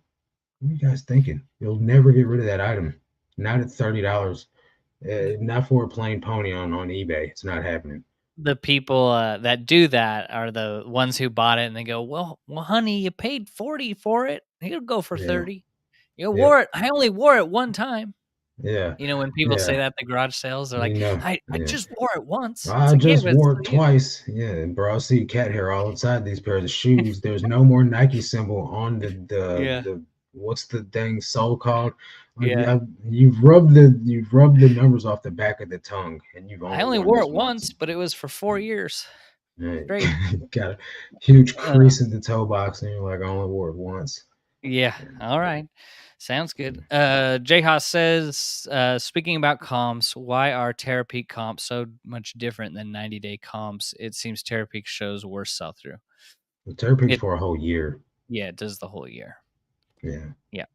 What are you guys thinking? You'll never get rid of that item. Not at $30. Not for a plain pony on eBay. It's not happening. The people, that do that are the ones who bought it and they go, "Well, honey, you paid 40 for it. It'll go for Yeah. 30. You Yep. wore it. I only wore it one time." Yeah. When people say Yeah. that at the garage sales, they're like, "I Yeah. just wore it once. It's I a gift. just It's wore to it you." twice. Yeah, bro. I see cat hair all inside these pairs of shoes. There's no more Nike symbol on Yeah. the what's the dang sole called? Yeah. You've rubbed the numbers off the back of the tongue, and you've I only only worn wore this it once. once, but it was for 4 years Right. straight. Got a huge Uh, crease in the toe box, and you're like, I only wore it once. yeah. All right. Sounds good. J Haas says, speaking about comps, why are Terapeak comps so much different than 90-day comps? It seems Terapeak shows worse sell through. The Terapeak's It for a whole year. Yeah, it does the whole year. Yeah. Yeah.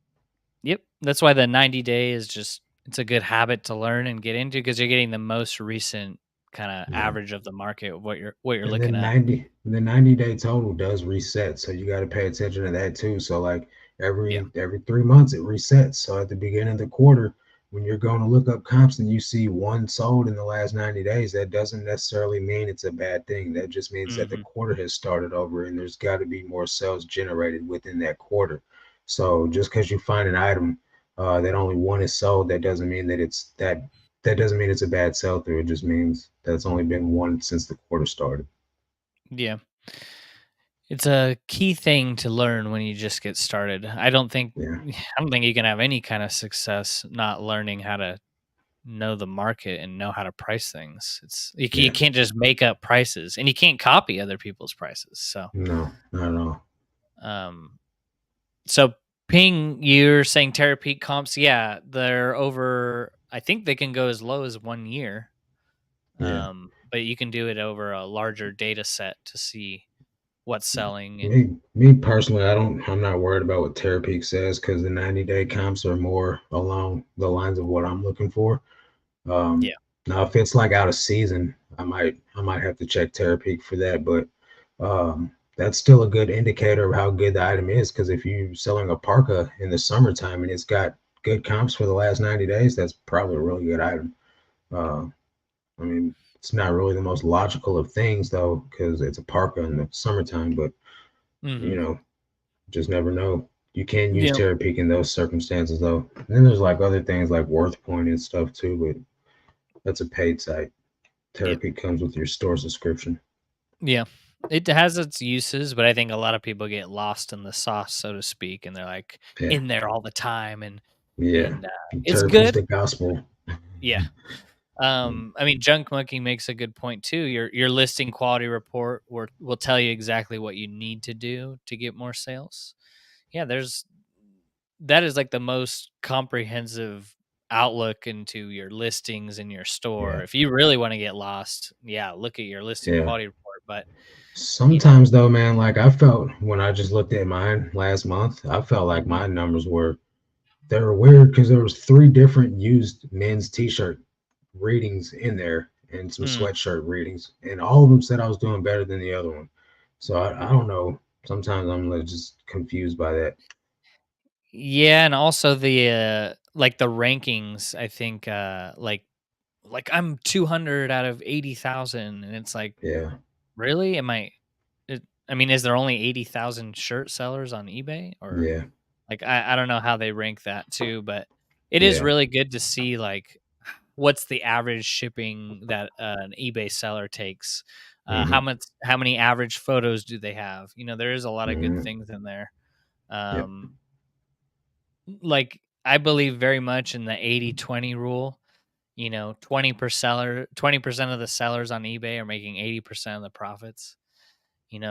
Yep. That's why the 90-day is just it's a good habit to learn and get into because you're getting the most recent kind of Yeah. average of the market of what you're And looking then at. 90 day total does reset. So you got to pay attention to that too. So like Yeah. every 3 months it resets. So at the beginning of the quarter, when you're going to look up comps and you see one sold in the last 90 days, that doesn't necessarily mean it's a bad thing. That just means that the Mhm. quarter has started over and there's got to be more sales generated within that quarter. So just because you find an item that only one is sold, that doesn't mean it's a bad sell through. It just means that it's only been one since the quarter started. Yeah. It's a key thing to learn when you just get started. I don't think Yeah, I don't think you can have any kind of success not learning how to know the market and know how to price things. You yeah. can't just make up prices, and you can't copy other people's prices. No, not at all. Um, so ping, you're saying Terapeak comps, yeah, they're over. I think they can go as low as 1 year, Yeah. but you can do it over a larger data set to see what's selling. And Me personally, I'm not worried about what Terapeak says because the 90-day comps are more along the lines of what I'm looking for. yeah, Now, if it's like out of season, I might have to check Terapeak for that, but that's still a good indicator of how good the item is. Because if you're selling a parka in the summertime and it's got good comps for the last 90 days, that's probably a really good item. Uh, I mean, it's not really the most logical of things though, because it's a parka in the summertime, but you hmm know, just never know. You can use yeah, Terapeak in those circumstances though. And then there's like other things like Worth Point and stuff too, but that's a paid site. yeah. Therapy comes with your store subscription. Yeah. It has its uses, but I think a lot of people get lost in the sauce, so to speak, and they're like Yeah, in there all the time, yeah. and it's Therapy's good. the gospel. Yeah. I mean, Junk Monkey makes a good point too. Your listing quality report will tell you exactly what you need to do to get more sales. Yeah, that is like the most comprehensive outlook into your listings in your store. Yeah, If you really want to get lost, yeah, look at your listing yeah. quality report. But you know, Sometimes though, man, like I felt when I just looked at mine last month, I felt like mhm, my numbers were they were weird because there was three different used men's t-shirt readings in there and some mm. sweatshirt readings, and all of them said I was doing better than the other one. So I don't know. Sometimes I'm like, just confused by that. Yeah, and also the, like, the rankings, I think, I'm 200 out of 80,000, and it's like, Yeah, "Really? I mean, is there only 80,000 shirt sellers on eBay?" Or, yeah, like, I don't know how they rank that too, but it is yeah. really good to see, like, what's the average shipping that, an eBay seller takes? Hmm. How many average photos do they have? There is a lot of good Hmm. things in there. Yep. Um like, I believe very much in the 80-20 rule. 20% of the sellers on eBay are making 80% of the profits.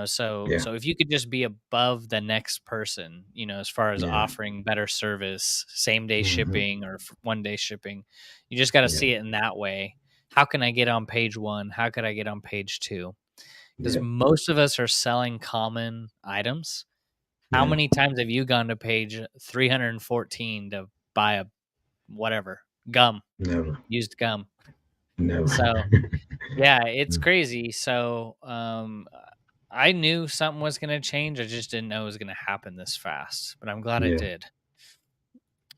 So Yeah. so if you could just be above the next person, as far as Yeah. offering better service, same day Hmm. shipping or 1 day shipping, you just got to Yeah. see it in that way. How can I get on page 1? How could I get on page 2? Because Yeah. most of us are selling common items. How Yeah. many times have you gone to page 314 to buy a whatever, gum, Never. used gum? Never. So, yeah, it's crazy. So, I knew something was gonna change, I just didn't know it was gonna happen this fast, but I'm glad it Yeah. did.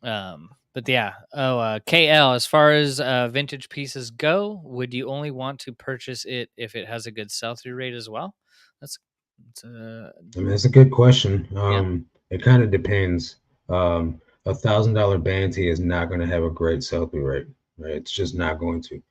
But yeah. Oh, KL, as far as, vintage pieces go, would you only want to purchase it if it has a good sell-through rate as well? That's it's, I mean, it's a good question. yeah, It kind of depends. $1,000 Banty is not going to have a great sell-through rate, right? It's just not going to.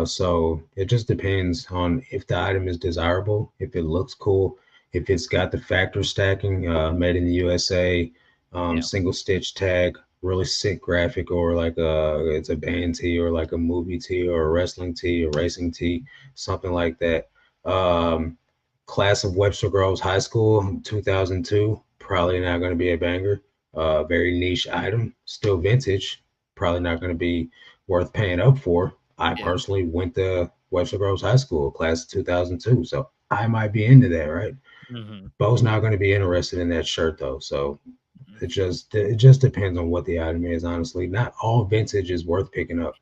So it just depends on if the item is desirable, if it looks cool, if it's got the factor stacking, made in the USA, yeah, single stitch tag, really sick graphic, or like it's a band tee or like a movie tee or a wrestling tee or racing tee, something like that. Um, Class of Webster Groves High School, 2002, probably not going to be a banger. Very niche item, still vintage, probably not going to be worth paying up for. I yeah, personally went to Webster Groves High School, class of 2002, so I might be into that, right? mhm, Bo's not going to be interested in that shirt though, so mhm, it just depends on what the item is. Honestly, not all vintage is worth picking up.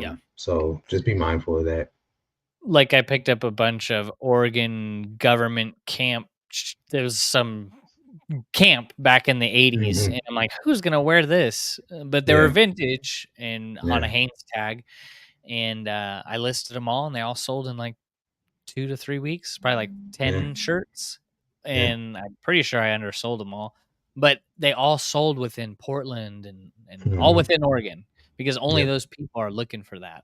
yeah. So just be mindful of that. Like, I picked up a bunch of Oregon government camp there was some camp back in the '80s, Hmm. and I'm like, "Who's gonna wear this?" But they were Yeah, vintage and on yeah, a Hanes tag, and, I listed them all, and they all sold in, like, 2 to 3 weeks, probably, like, yeah, 10 shirts, yeah. and I'm pretty sure I undersold them all, but they all sold within Portland and all Hmm. within Oregon because only Yep, those people are looking for that.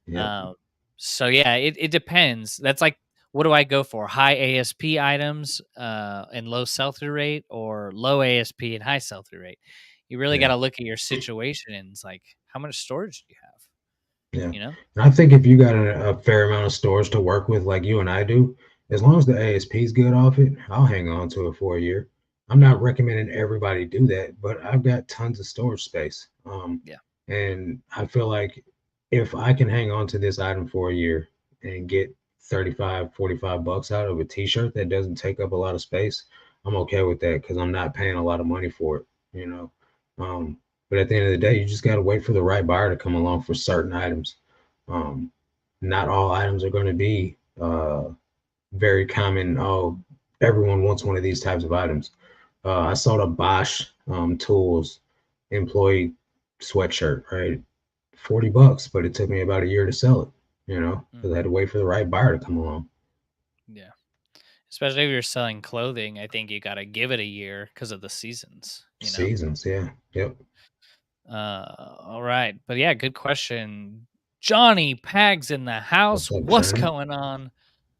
yep. Um, so yeah, it depends. That's like what do I go for? High ASP items and low sell-through rate, or low ASP and high sell-through rate? You really got Yeah. to look at your situation and it's like, how much storage do you have? Yeah. You know? And I think if you got a fair amount of stores to work with, like you and I do, as long as the ASP is good off it, I'll hang on to it for a year. I'm Hmm. not recommending everybody do that, but I've got tons of storage space. Yeah. And I feel like if I can hang on to this item for a year and get 35, 45 bucks out of a t-shirt that doesn't take up a lot of space, I'm okay with that because I'm not paying a lot of money for it, you know. Um, but at the end of the day, you just got to wait for the right buyer to come along for certain items. Um, Not all items are going to be very common. Oh, everyone wants one of these types of items. I sold a Bosch Tools employee sweatshirt, right? 40 bucks, but it took me about a year to sell it, because I Mhm. had to wait for the right buyer to come along. Yeah. Especially if you're selling clothing, I think you got to give it a year because of the seasons, you know? Seasons, yeah. Yep. All right. But yeah, good question. Johnny Pags in the house. What's up, What's Johnny? going on?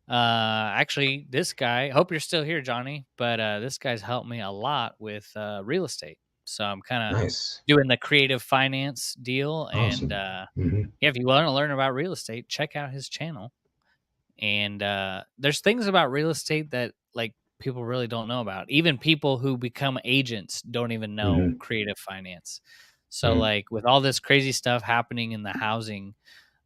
Actually, this guy, hope you're still here, Johnny, but this guy's helped me a lot with real estate. So I'm kind of Nice. doing the creative finance deal. And Awesome. Hmm. yeah, if you want to learn about real estate, check out his channel. And there's things about real estate that like people really don't know about. Even people who become agents don't even know Hmm. creative finance. So Hmm. like with all this crazy stuff happening in the housing,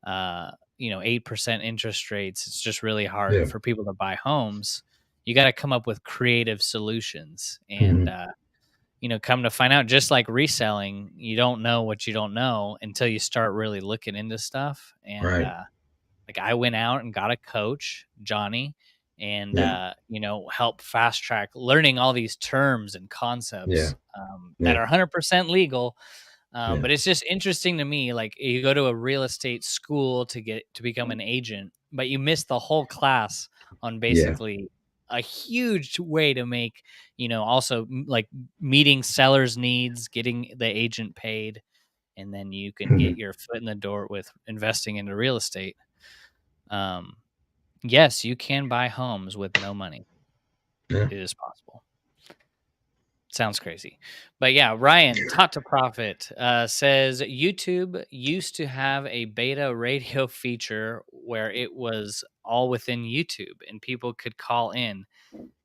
8% interest rates, it's just really hard Yeah. for people to buy homes. You got to come up with creative solutions. And Hmm. come to find out, just like reselling, you don't know what you don't know until you start really looking into stuff. And Right. like I went out and got a coach, Johnny, and Yeah. help fast track learning all these terms and Yeah. concepts that Yeah. are 100% legal. Yeah. But it's just interesting to me. Like you go to a real estate school to become an agent, but you miss the whole class on Yeah. basically a huge way to make, also like meeting sellers' needs, getting the agent paid, and then you can get Hmm. your foot in the door with investing into real estate. Um, yes, you can buy homes with no money. Yeah. It is possible. Sounds crazy. But yeah, Ryan, Taught to Profit says YouTube used to have a beta radio feature where it was all within YouTube and people could call in.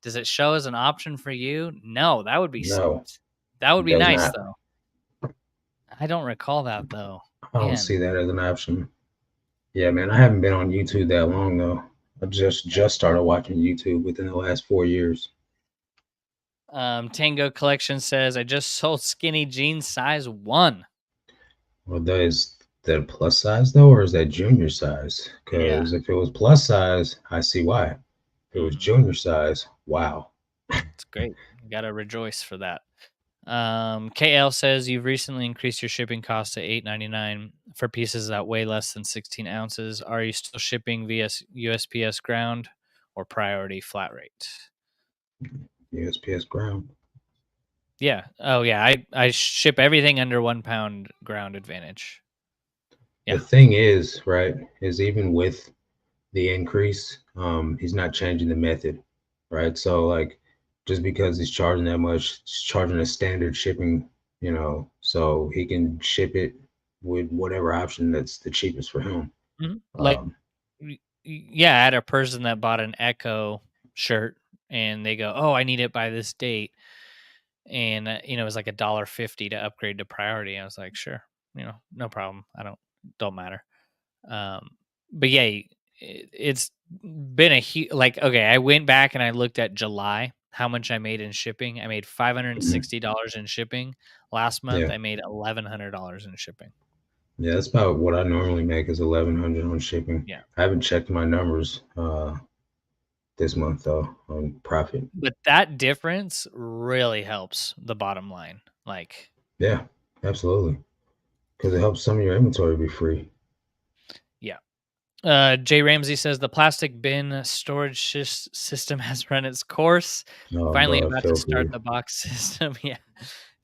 Does it show as an option for you? No, No, that would it be does nice not. though. I don't recall that though. I don't Man, see that as an option. Yeah, man, I haven't been on YouTube that long though. I just started watching YouTube within the last 4 years. Tango Collection says I just sold skinny jeans size 1. Well, is that plus size though, or is that junior size? Yeah. Because if it was plus size, I see why. If it was Mhm. junior size, wow. It's great. You gotta rejoice for that. KL says you've recently increased your shipping cost to $8.99 for pieces that weigh less than 16 ounces. Are you still shipping via USPS ground or priority flat rate? USPS ground. Yeah. Oh yeah. I ship everything under 1 pound ground advantage. The Yeah. thing is, right, is even with the increase, he's not changing the method, right? So like just because he's charging that much, he's charging a standard shipping, so he can ship it with whatever option that's the cheapest for him. Like, Um, yeah, I had a person that bought an Echo shirt and they go, "Oh, I need it by this date." And it was like $1.50 to upgrade to priority. I was like, sure, no problem. Don't matter. um but yeah, it's been a huge, like, okay, I went back and I looked at July, how much I made in shipping. I made mhm. $560 in shipping. Last month Yeah, I made $1,100 in shipping. yeah, that's about what I normally make is 1,100 on shipping. Yeah, I haven't checked my numbers this month though on profit. but that difference really helps the bottom line, like. Yeah, absolutely, because it helps some of your inventory be free. Yeah. Jay Ramsey says the plastic bin storage system has run its course. Oh, Finally bro, I about to feel for start you. the box system. Yeah.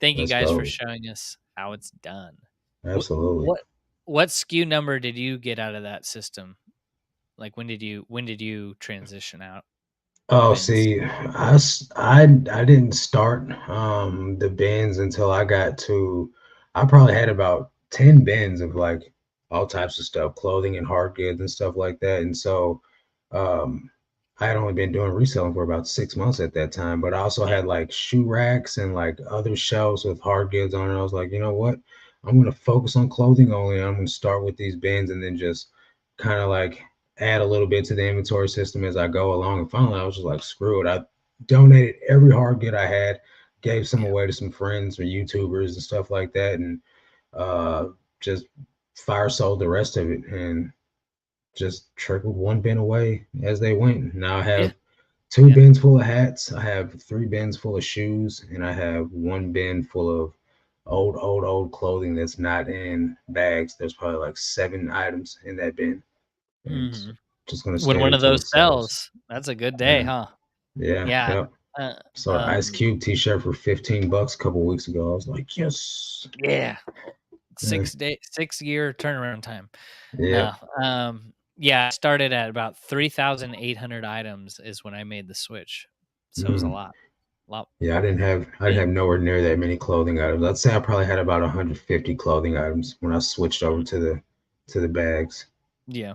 Thank you Let's guys for go. showing us how it's done. What Absolutely. what what SKU number did you get out of that system? Like, when did you transition out of Oh, bins? see, I didn't start the bins until I got to I probably had about 10 bins of like all types of stuff, clothing and hard goods and stuff like that. And so um I had only been doing reselling for about 6 months at that time, but I also Yeah, had like shoe racks and like other shelves with hard goods on it. I was like, you know what? I'm gonna focus on clothing only. I'm gonna start with these bins and then just kind of like add a little bit to the inventory system as I go along. And finally, I was just like, screw it. I donated every hard good I had, gave some yeah, away to some friends or YouTubers and stuff like that, and uh, just fire sold the rest of it and just trickled one bin away as they went. Now I yeah, have two yeah. bins full of hats. I have three bins full of shoes, and I have one bin full of old clothing that's not in bags. There's probably like 7 items in that bin, and Mhm. just gonna When stay one of until those it sells. sells, that's a good day, Yeah, huh? yeah, Yeah. yep. Uh, So an Ice um, Cube T-shirt for $15 a couple weeks ago. I was like, yes. yeah. Yeah, 6-year turnaround time. yeah. No, yeah, I started at about 3,800 items is when I made the switch. So it was a Mm. lot. Yeah, I didn't Yeah. have nowhere near that many clothing items. I'd say I probably had about 150 clothing items when I switched over Mhm. to the bags. Yeah.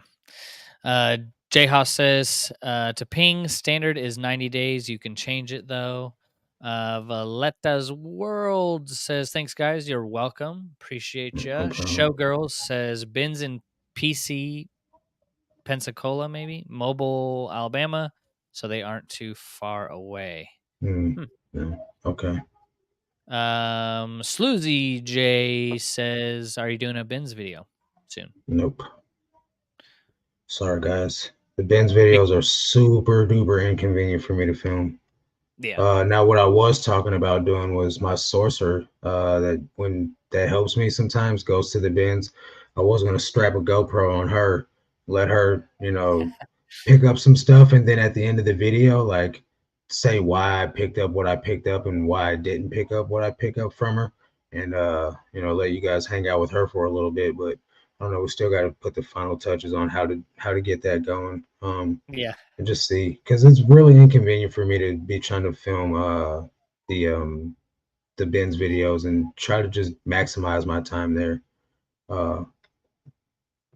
Uh, Jayha says, to ping standard is 90 days. You can change it though. Valetta's World says, thanks guys. You're welcome. Appreciate No ya. problem. Showgirls says, bins in PC, Pensacola, maybe Mobile, Alabama. So they aren't too far away. Mm. Hmm. Yeah. Okay. Sloozy J says, are you doing a bins video soon? Nope. Sorry, guys. The Ben's Big, videos are super duper inconvenient for me to film. yeah. Now, what I was talking about doing was my sorcerer that when that helps me sometimes goes to the bins. I was gonna strap a GoPro on her, let her, pick up some stuff, and then at the end of the video, like say why I picked up what I picked up and why I didn't pick up what I pick up from her, and let you guys hang out with her for a little bit. But I don't know, we still got to put the final touches on how to get that going. Yeah. And just see because it's really inconvenient for me to be trying to film the um the bins videos and try to just maximize my time there. Uh,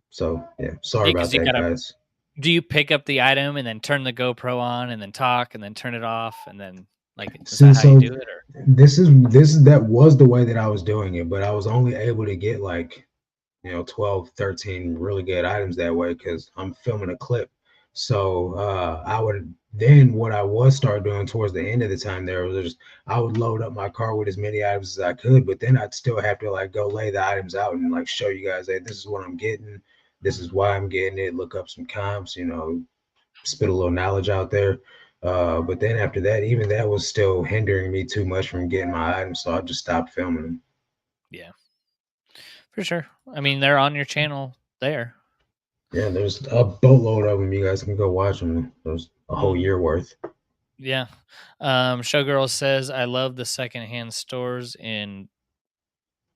so yeah, sorry Yeah. about Cause you that, gotta, guys. do you pick up the item and then turn the GoPro on and then talk and then turn it off and then like, is See, that how you so do it? Or this is that was the way that I was doing it, but I was only able to get like 12, 13 really good items that way because I'm filming a clip. So I would then what I was start doing towards the end of the time there was just I would load up my car with as many items as I could, but then I'd still have to like go lay the items out and like show you guys, hey, this is what I'm getting, this is why I'm getting it, look up some comps, spit a little knowledge out there. But then after that, even that was still hindering me too much from getting my items, so I just stopped filming them. yeah, for sure. I mean, they're on your channel there. Yeah, there's a boatload of them. You guys can go watch them. There's a whole Mhm. year worth. Yeah. Showgirl says, I love the secondhand stores in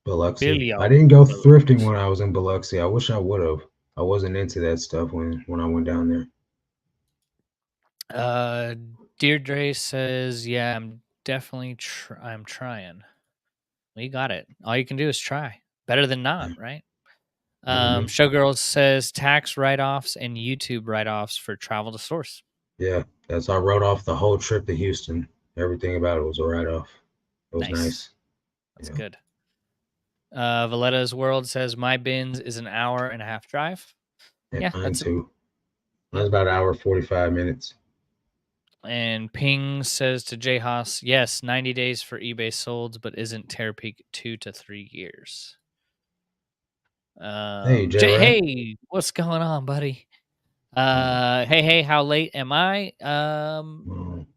Biloxi. I Bilio. didn't go thrifting when I was in Biloxi. I wish I would have. I wasn't into that stuff when I went down there. Uh, Deirdre says, yeah, I'm trying. Well, you got it. All you can do is try. Better than not, Yeah, right? hmm Showgirls says tax write-offs and YouTube write-offs for travel to source. yeah. That's I wrote off the whole trip to Houston. Everything about it was a write off. It was Nice. nice. That's Yeah, good. Valletta's World says my bins is an hour and a half drive. yeah, Yeah, mine that's it. too. Mine's Yep. about an hour 45 minutes. And Ping says to J Haas, yes, 90 days for eBay solds, but isn't Terapeak 2 to 3 years? Hey, J Rat. Hey, what's going on, buddy? Hey, how late am I? Um, it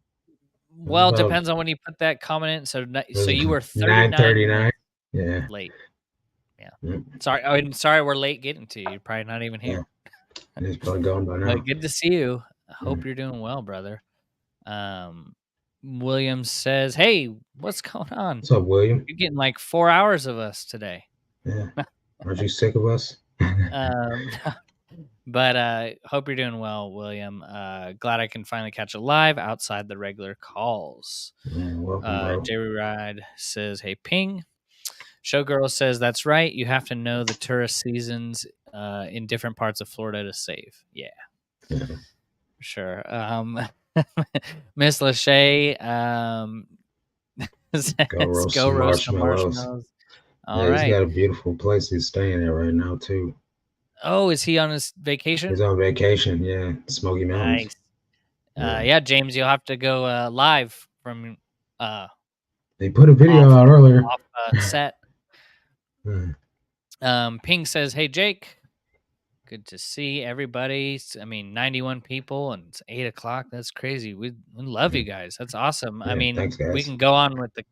was Well, it about depends on when you put that comment in. So, it so was you were 39 9:39. minutes Yeah, late. Yeah. yeah, Sorry. Oh, and sorry we're late getting to you. You're probably not even yeah. here. It's probably gone by But now. good to see you. I Yeah, hope you're doing well, brother. Um, Williams says, "Hey, what's going on? what's up, William? You're getting like 4 hours of us today." Yeah, aren't you sick of us? um, But hope you're doing well, William. Glad I can finally catch a live outside the regular calls. Man, welcome, bro. Jerry Ride says, "Hey, ping." Showgirl says, "That's right. You have to know the tourist seasons in different parts of Florida to save." Yeah, Yeah. for sure. Miss Lachey Go says, roast "Go some roast some marshmallows. marshmallows." All Yeah, he's right. got a beautiful place he's staying at right now too. Oh, is he on his vacation? He's on vacation. Yeah, Smoky Mountains. Nice. Yeah, Yeah, James, you'll have to go live from uh, they put a video off out earlier. off set. Hmm. Ping says, "Hey Jake, good to see everybody. I mean, 91 people and it's 8 o'clock. That's crazy. We love you guys. That's awesome. I Yeah, mean, thanks, we guys. can go on with the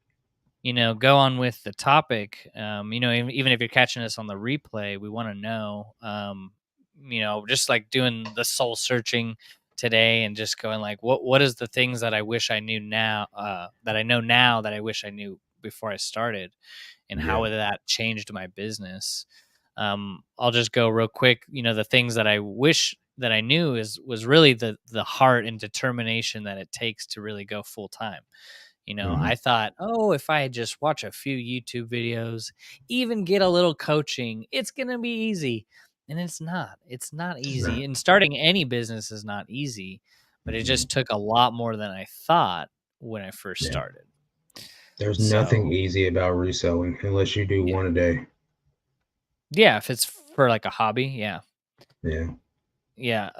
go on with the topic. Even if you're catching us on the replay, we want to know. Just like doing the soul searching today and just going like, what is the things that I wish I knew now, that I know now that I wish I knew before I started, and how Yeah, would that changed my business? I'll just go real quick. The things that I wish that I knew was really the heart and determination that it takes to really go full time. hmm I thought, oh, if I just watch a few YouTube videos, even get a little coaching, it's going to be easy. And it's not. It's not it's easy. not. And starting any business is not easy, but it hmm just took a lot more than I thought when I first Yeah, started. there's nothing So, easy about reselling unless you do yeah. one a day. Yeah, if it's for like a hobby, yeah. Yeah. Yeah.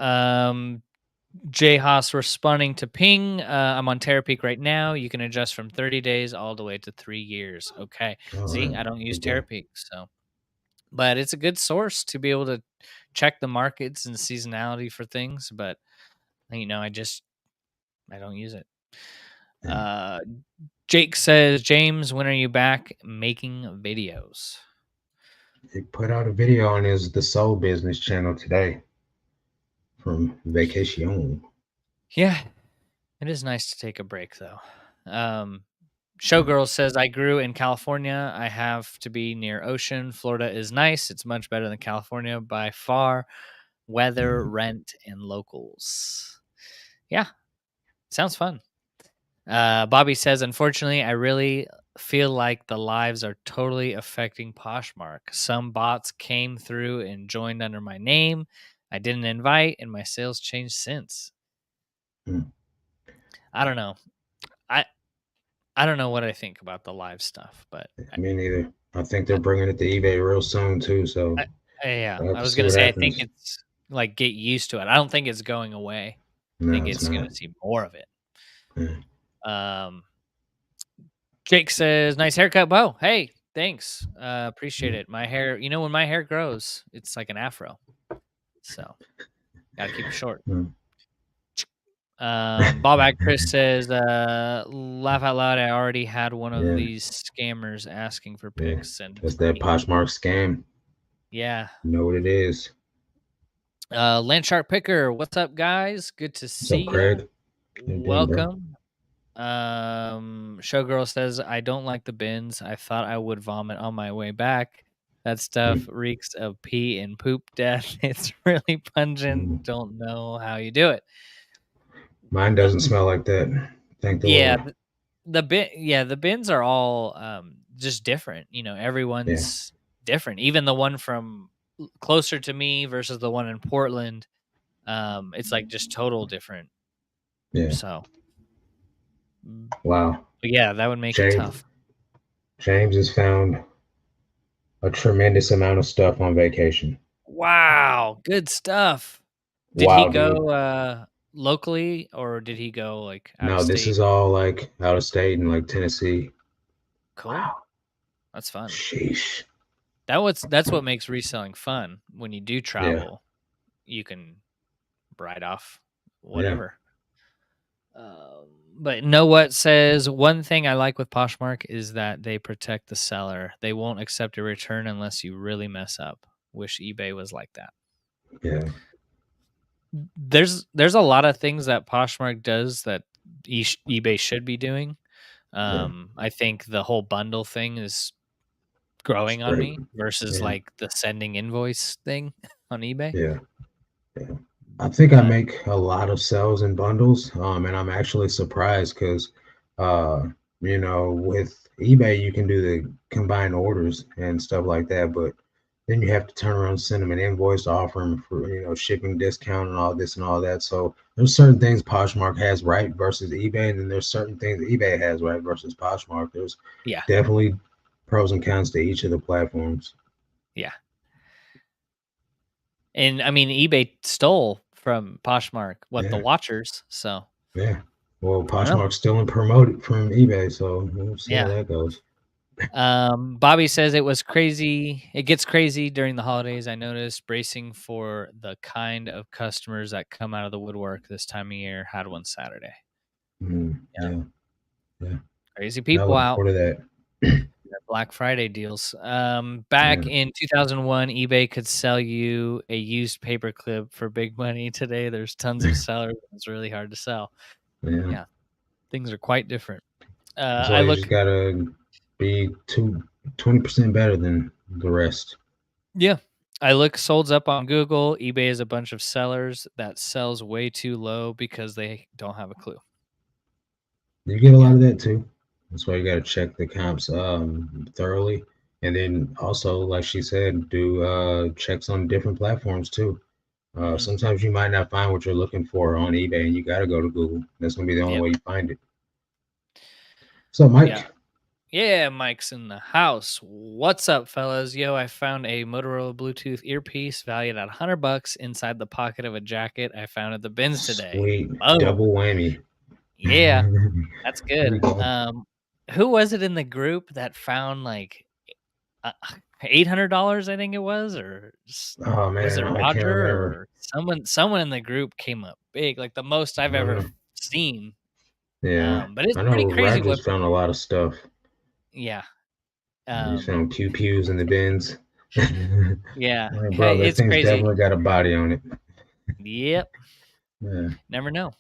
J Haas responding to ping. I'm on Terapeak right now. You can adjust from 30 days all the way to 3 years. Okay. All See, right. I don't use Good deal. Terapeak, so but it's a good source to be able to check the markets and seasonality for things. But I don't use it. Yeah. Uh, Jake says, James, when are you back making videos? He put out a video on his The Soul Business channel today from vacation. Yeah, it is nice to take a break though. Showgirl says, I grew in California. I have to be near ocean. Florida is nice. It's much better than California by far. Weather, Mhm. rent, and locals. Yeah, sounds fun. Bobby says, unfortunately, I really feel like the lives are totally affecting Poshmark. Some bots came through and joined under my name. I didn't invite, and my sales changed since. Mm. I don't know. I I don't know what I think about the live stuff, but Me neither. I think they're bringing it to eBay real soon too. So yeah, we'll have I to was see gonna what say I think happens. it's like get used to it. I don't think it's going away. I think No, it's it's not. gonna see more of it. Yeah. Um, Jake says, "Nice haircut, Bo. Hey, thanks. Appreciate Mm. it. My hair, when my hair grows, it's like an afro, so gotta keep it short." Mm. Bob Actress says, "Laugh out loud. I already had one of Yeah, these scammers asking for yeah. pics. Send it That's to that me." Poshmark scam. Yeah. You know what it is. Landshark Picker, what's up, guys? Good to What's see up, you. Craig? How you doing, bro? Welcome. Showgirl says, I don't like the bins. I thought I would vomit on my way back. That stuff Mm. reeks of pee and poop death. It's really pungent. Mm. Don't know how you do it. Mine Uh, doesn't smell like that. Thank the yeah, Lord. the bins are all just different. Yeah, Everyone's different. Even the one from closer to me versus the one in Portland, it's like just total different. yeah. So, Wow. but yeah, that would make it James tough. James has found a tremendous amount of stuff on vacation. Wow, good stuff. Did he Wow, dude. go, locally or did he go, like, out of No, this state? is all like out of state in like Tennessee. Cool. Wow. That's fun. Sheesh. That's what makes reselling fun. When you do Yeah. travel, you can write off Yeah. whatever. But know what says one thing I like with Poshmark is that they protect the seller. They won't accept a return unless you really mess up. Wish eBay was like that. Yeah. There's a lot of things that Poshmark does that eBay should be doing. Yeah. I think the whole bundle thing is It's growing on great. me versus Yeah. like the sending invoice thing on eBay. Yeah. Yeah. I think I But make a lot of sales and bundles, and I'm actually surprised because, uh, with eBay you can do the combined orders and stuff like that, but then you have to turn around and send them an invoice, offer them for shipping discount and all this and all that. So there's certain things Poshmark has right versus eBay, and then there's certain things eBay has right versus Poshmark. There's yeah, definitely pros and cons to each of the platforms. yeah. And I mean, eBay stole from Poshmark what the Yeah. watchers. So Yeah. Well, I don't know. Poshmark's still in promoted from eBay, so we'll see how Yeah. that goes. Bobby says it was crazy. It gets crazy during the holidays. I noticed bracing for the kind of customers that come out of the woodwork this time of year. Had one Saturday. Yeah, Yeah, yeah. crazy Not people looking out. forward to that. The Black Friday deals. Back Yeah, in 2001, eBay could sell you a used paperclip for big money. Today, there's tons of sellers. It's really hard to sell. yeah. Yeah, things are quite different. That's I why you just look, gotta be 20% better than the rest. yeah, I look solds up on Google. eBay is a bunch of sellers that sells way too low because they don't have a clue. You get a Yeah. lot of that too. That's why you gotta check the comps thoroughly. And then also, like she said, do checks on different platforms too. Hmm. Sometimes you might not find what you're looking for on eBay and you gotta go to Google. That's gonna be the only Yep. way you find it. So Yeah. Mike, Yeah, Mike's in the house. What's up, fellas? Yo, I found a Motorola Bluetooth earpiece valued at $100 inside the pocket of a jacket I found at the bins today. sweet Boom. double whammy. Yeah, that's There good. you go. Who was it in the group that found like uh, $800? I think it was, or Oh was man, it I can't Roger remember. or someone? Someone in the group came up big, like the most I I've don't ever know. seen. Yeah, But it's I know pretty crazy what. Rogers found a lot of stuff. Yeah. He Um, found pew pews in the bins. All yeah. right, bro, Hey, that it's thing's crazy. definitely got a body on it. Yep. Yeah, Never know.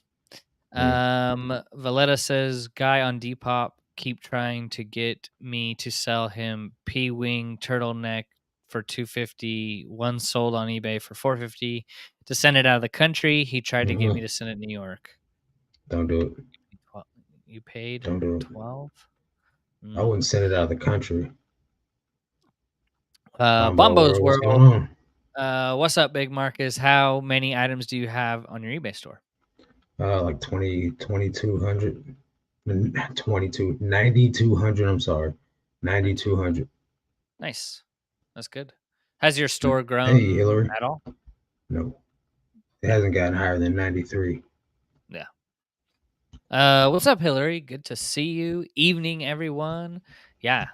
yeah. Valletta says, guy on Depop keep trying to get me to sell him P-wing turtleneck for 250. One sold on eBay for 450 to send it out of the country. He tried to get me Mm-mm. to send it to New York. Don't do it. You paid Don't do it. 12. I Mm. wouldn't send it out of the country. Combo Bombo's world, what's going World. on? What's up, Big Marcus? How many items do you have on your eBay store? Like 2200, 22, 9200. I'm sorry, 92. 9200. Nice. That's good. Has your store Hey, grown Hillary. at all? No, it hasn't gotten higher than 93. Yeah. What's up, Hillary? Good to see you. Evening, everyone. Yeah.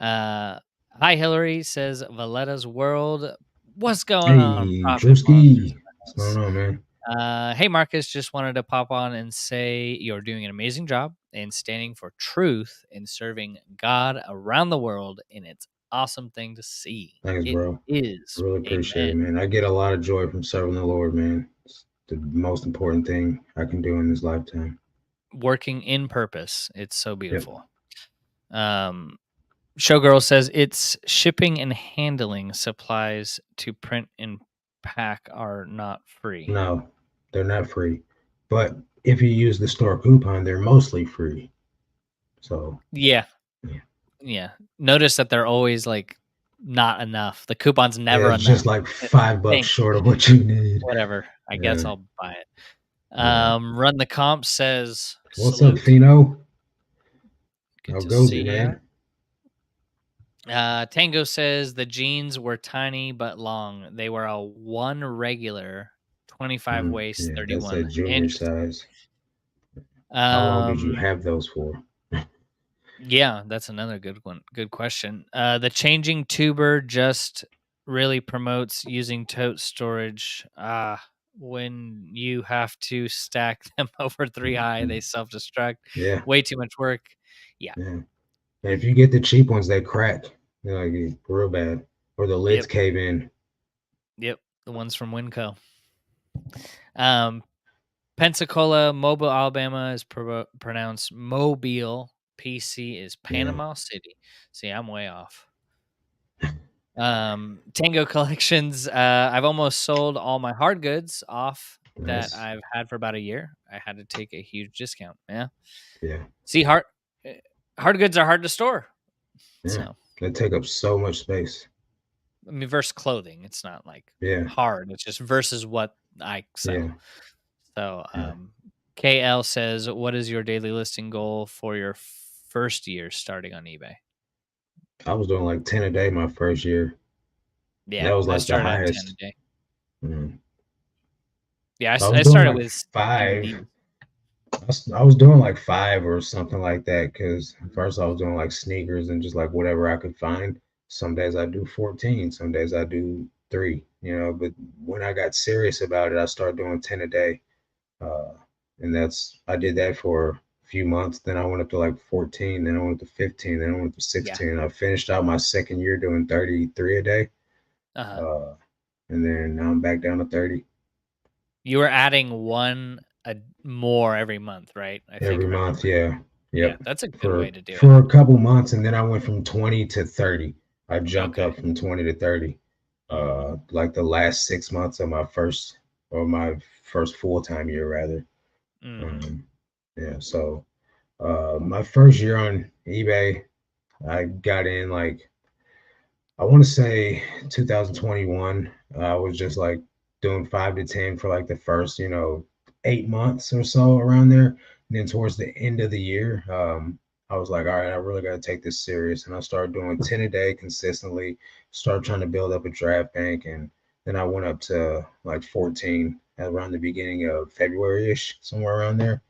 Uh, hi, Hillary, says Valletta's World. What's going on, Hey, Profit Monsters Drewski. in What's the going house? on, man? Hey, Marcus, just wanted to pop on and say you're doing an amazing job in standing for truth and serving God around the world, and it's awesome thing to see. Thanks, It bro. is. Really appreciate Amen. it, man. I get a lot of joy from serving the Lord, man. It's the most important thing I can do in this lifetime. Working in purpose. It's so Yep. beautiful. Um, Showgirl says it's shipping and handling supplies to print and pack are not free. No, they're not free. But if you use the store coupon, they're mostly free. So, Yeah, yeah. yeah. Notice that they're always like not enough. The coupon's Yeah, never it's just enough. like $5 Thank you. short of what you need. Whatever. I guess Yeah. I'll buy it. Yeah. Run the comp says What's up, salute. Fino? Good How to goes see it, ya. man? Tango says the jeans were tiny but long. They were a one regular, 25 waist, Yeah, that's that 31. junior Interesting. size. How long did you Um, have those for? Yeah, that's another good one. Good question. The changing tuber just really promotes using tote storage. When you have to stack them over three high, they self destruct. Yeah, Way too much work. Yeah. yeah. And if you get the cheap ones, they crack. They're like real bad, or the lids Yep. cave in. Yep. The ones from Winco. Um, Pensacola, Mobile, Alabama is pronounced Mobile. PC is Yeah, Panama City. See, I'm way off. Tango Collections, I've almost sold all my hard goods off that Nice. I've had for about a year. I had to take a huge discount. Yeah. Yeah. See, eh, hard goods are hard to store. Yeah. So, They take up so much space. I mean, versus clothing, it's not like Yeah. hard. It's just versus what I sell. Yeah. So, Yeah. KL says, "What is your daily listing goal for your first year starting on eBay?" I was doing like 10 a day my first year. That Yeah, was I like the started at 10 a highest. day. Mm. Yeah, I was I doing started like with single 5. deals. I was doing like 5 or something like that because first I was doing like sneakers and just like whatever I could find. Some days I do 14, some days I do 3, but when I got serious about it, I started doing 10 a day. Uh, and I did that for a few months. Then I went up to like 14, then I went up to 15, then I went up to Yeah. 16. I finished out my second year doing 33 a day. Uh-huh. Uh, and then now I'm back down to 30 You were adding one more every month, right? I think every I'm month. remembering. Yeah. Yeah, Yep. that's a good For way to do it. for a couple months, and then I went from 20 to 30. I jumped Okay. up from 20 to 30. Mhm. Like the last 6 months of my first full-time year rather. Mhm. Um, yeah. So my first year on eBay, I got in like I want to say 2021. I was just like doing 5 to 10 for like the first, 8 months or so around there. And then towards the end of the year, I was like, all right, I really got to take this serious. And I started doing 10 a day consistently, started trying to build up a draft bank. And then I went up to like 14 around the beginning of February ish, somewhere around there.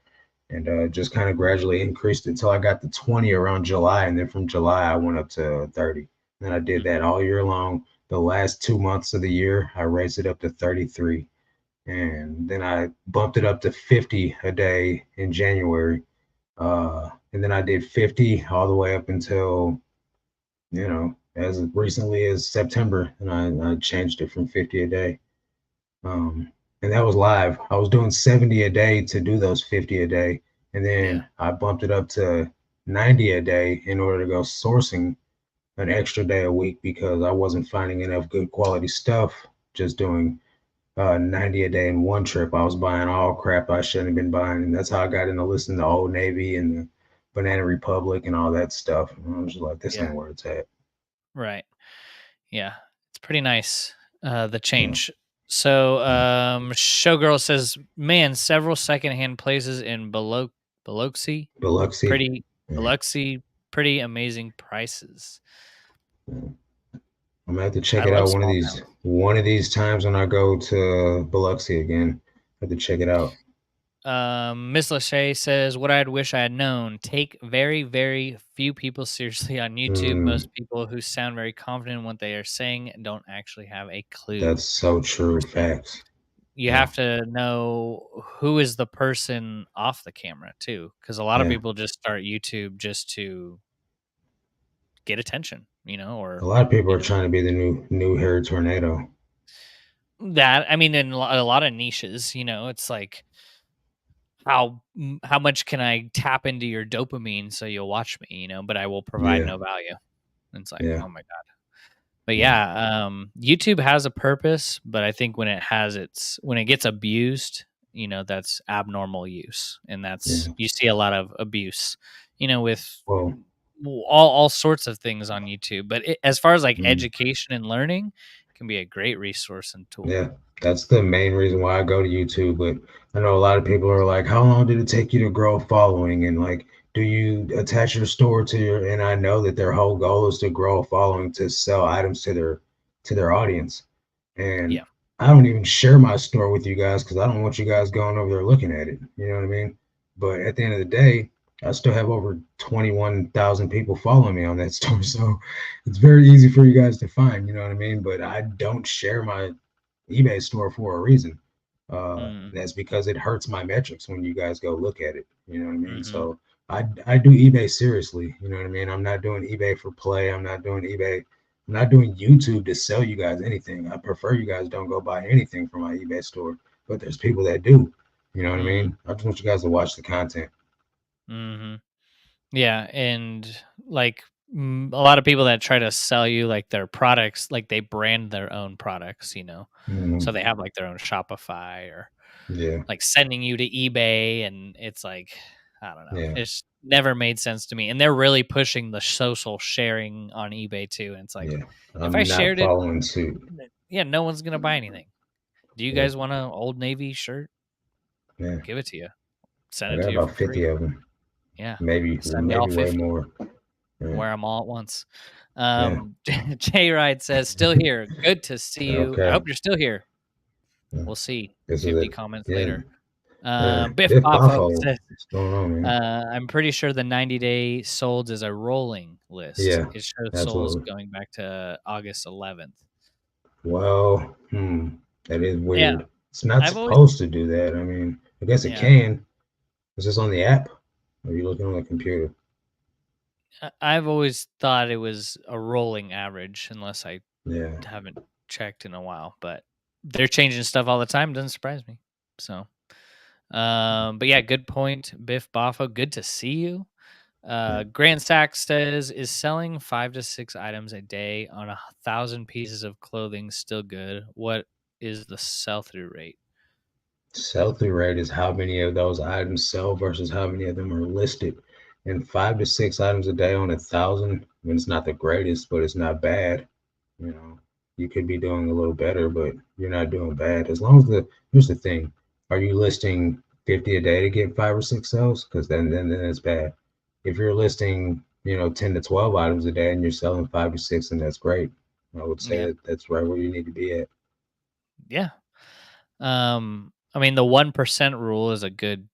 And just kind of gradually increased until I got to 20 around July. And then from July, I went up to 30. And I did that Mhm. all year long. The last 2 months of the year, I raised it up to 33. And then I bumped it up to 50 a day in January. And then I did 50 all the way up until, as recently as September. And I changed it from 50 a day. And that was live. I was doing 70 a day to do those 50 a day. And Yeah. then I bumped it up to 90 a day in order to go sourcing an extra day a week because I wasn't finding enough good quality stuff just doing 90 a day in one trip. I was buying all crap I shouldn't have been buying. And that's how I got into listening to Old Navy and the Banana Republic and all that stuff. And I was just like, this Yeah. ain't where it's at. Right. Yeah. It's pretty nice, the Yeah. change. So, Yeah. Showgirl says, "Man, several secondhand places in Biloxi, Biloxi. pretty Yeah. Biloxi, pretty amazing prices." Yeah. I'm gonna have to check I it love out small towns. one of these times when I go to Biloxi again. I have to check it out. Miss Lachey says, "What I'd wish I had known: take very, very few people seriously on YouTube. Mm, Most people who sound very confident in what they are saying don't actually have a clue." that's so true. 100%. Facts. You Yeah. have to know who is the person off the camera too, because a lot of Yeah. people just start YouTube just to get attention, A or lot of people you are know trying to be the new hair tornado. that. I mean, in a lot of niches, it's like how much can I tap into your dopamine so you'll watch me, but I will provide Yeah. no value. And it's like, Yeah. oh my god. But Yeah. yeah, YouTube has a purpose, but I think when it gets abused, that's abnormal use, and that's Yeah. you see a lot of abuse, with Well, all sorts of things on YouTube. But as far as like mm, education and learning, it can be a great resource and tool. yeah, that's the main reason why I go to YouTube. But I know a lot of people are like, how long did it take you to grow a following? And like, do you attach your store to your, and I know that their whole goal is to grow a following to sell items to their audience. And Yeah. I don't even share my store with you guys because I don't want you guys going over there looking at it. You know what I mean? But at the end of the day, I still have over 21,000 people following me on that store. So it's very easy for you guys to find, you know what I mean? But I don't share my eBay store for a reason. Mm. That's because it hurts my metrics when you guys go look at it. You know what I mean? Hmm. So I do eBay seriously. You know what I mean? I'm not doing eBay for play. I'm not doing eBay. I'm not doing YouTube to sell you guys anything. I prefer you guys don't go buy anything from my eBay store. But there's people that do. You know what I Mm. mean? I just want you guys to watch the content. Hmm. Yeah, and like A lot of people that try to sell you like their products, like they brand their own products, so Mhm. they have like their own Shopify or Yeah, like sending you to eBay, and it's like, I don't know. yeah, It's never made sense to me. And they're really pushing the social sharing on eBay too. And it's like, yeah. if I I'm not shared it, following suit. yeah, no one's gonna buy anything. Do you Yeah, guys want an Old Navy shirt? yeah. Give it to you. Send I it got to you about for 50 free. of them. Yeah, send me all Maybe way 50. more. Yeah, Wear them all at once. yeah. J Ride says, "Still here. Good to see you. I Okay. hope you're still here. Yeah. We'll see." This is 50 it. comments Yeah, later. yeah. Biff Biff Boffo Boffo. says, What's going on, man? I'm pretty sure the 90-day solds is a rolling list. Yeah, It shows solds absolutely. going back to August 11th. Well, that is Yeah, weird. It's not I've always supposed to do that. I mean, I guess it yeah, can. Is this on the app? Or are you looking on the computer? I've always thought it was a rolling average unless I Yeah. haven't checked in a while, but they're changing stuff all the time, doesn't surprise me. So, but yeah, good point, Biff Boffo. Good to see you. Yeah. Grand Stack says, is selling 5 to 6 items a day on 1,000 pieces of clothing still good? What is the sell through rate? Sell-through rate is how many of those items sell versus how many of them are listed. And 5 to 6 items a day on 1,000, I mean, it's not the greatest, but it's not bad. You know, you could be doing a little better, but you're not doing bad. As long as here's the thing: are you listing 50 a day to get 5 or 6 sales? Because then it's bad. If you're listing, 10 to 12 items a day and you're selling 5 or 6, then that's great. I would say Yeah. that that's right where you need to be at. Yeah. I mean, the 1% rule is a good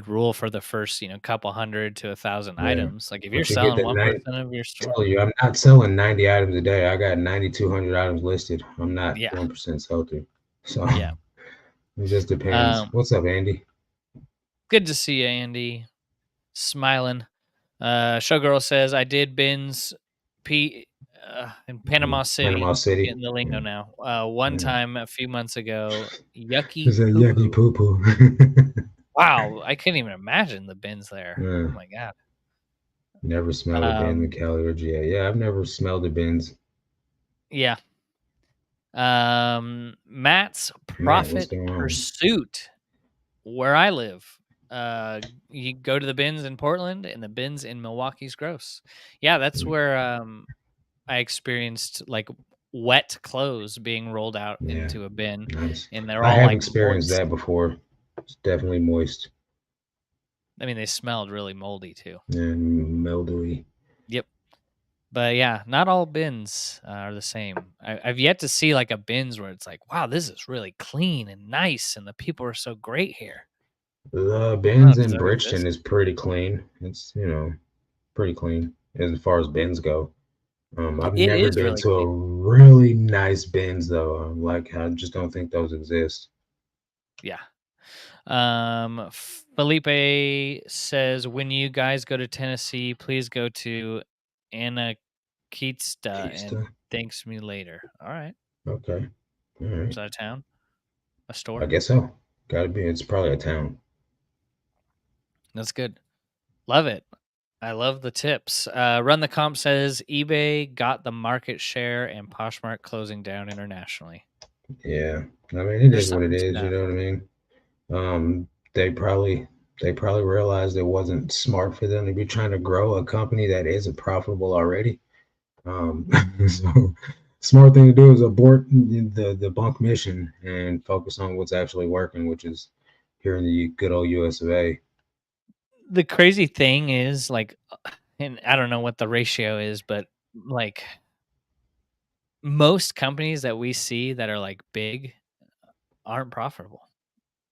rule for the first, couple hundred to 1,000 Yeah. items. Like if you're Once you get selling that 1% of your store, tell you, I'm not selling 90 items a day. I got 9,200 items listed. I'm not yeah, 1% sell through. So yeah. it just depends. Um, What's up, Andy? Good to see you, Andy. Smiling. Showgirl says, I did bins P in Panama Panama City. City. Getting the lingo Yeah. now. One Yeah. time a few months ago, yucky It's a poo yucky poo. poo poo. Wow, I couldn't even imagine the bins there. Yeah. Oh my god. Never smelled a bin in Um, Cali or GA. Yeah, I've never smelled the bins. yeah. Matt's Matt, what's Profit going on? Pursuit, where I live. You go to the bins in Portland and the bins in Milwaukee's gross. Yeah, that's Mm, where I experienced like wet clothes being rolled out yeah, into a bin, nice. and they're I all have like experienced moist. that before. It's definitely moist I mean, they smelled really moldy too. and mildewy. Yep. But yeah, not all bins are the same. I've yet to see like a bins where it's like, wow, this is really clean and nice, and the people are so great here. The I don't know. bins Does in that Bridgeton exist? is pretty clean. It's, pretty clean as far as bins go. I've It never is been really to a clean. really nice bins though. Like I just don't think those exist. Yeah. Felipe says, when you guys go to Tennessee, please go to Anakita Keista. and thanks me later. All right. Okay. All Is right. that a town? A I store? guess so. Gotta be. It's probably a town. That's good. Love it. I love the tips. Run the Comp says eBay got the market share and Poshmark closing down internationally. Yeah. I mean, it There's is what it something to is. You that. know what I mean? They probably realized it wasn't smart for them to be trying to grow a company that isn't profitable already. So smart thing to do is abort the bunk mission and focus on what's actually working, which is here in the good old US of A. The crazy thing is like, and I don't know what the ratio is, but like most companies that we see that are like big aren't profitable.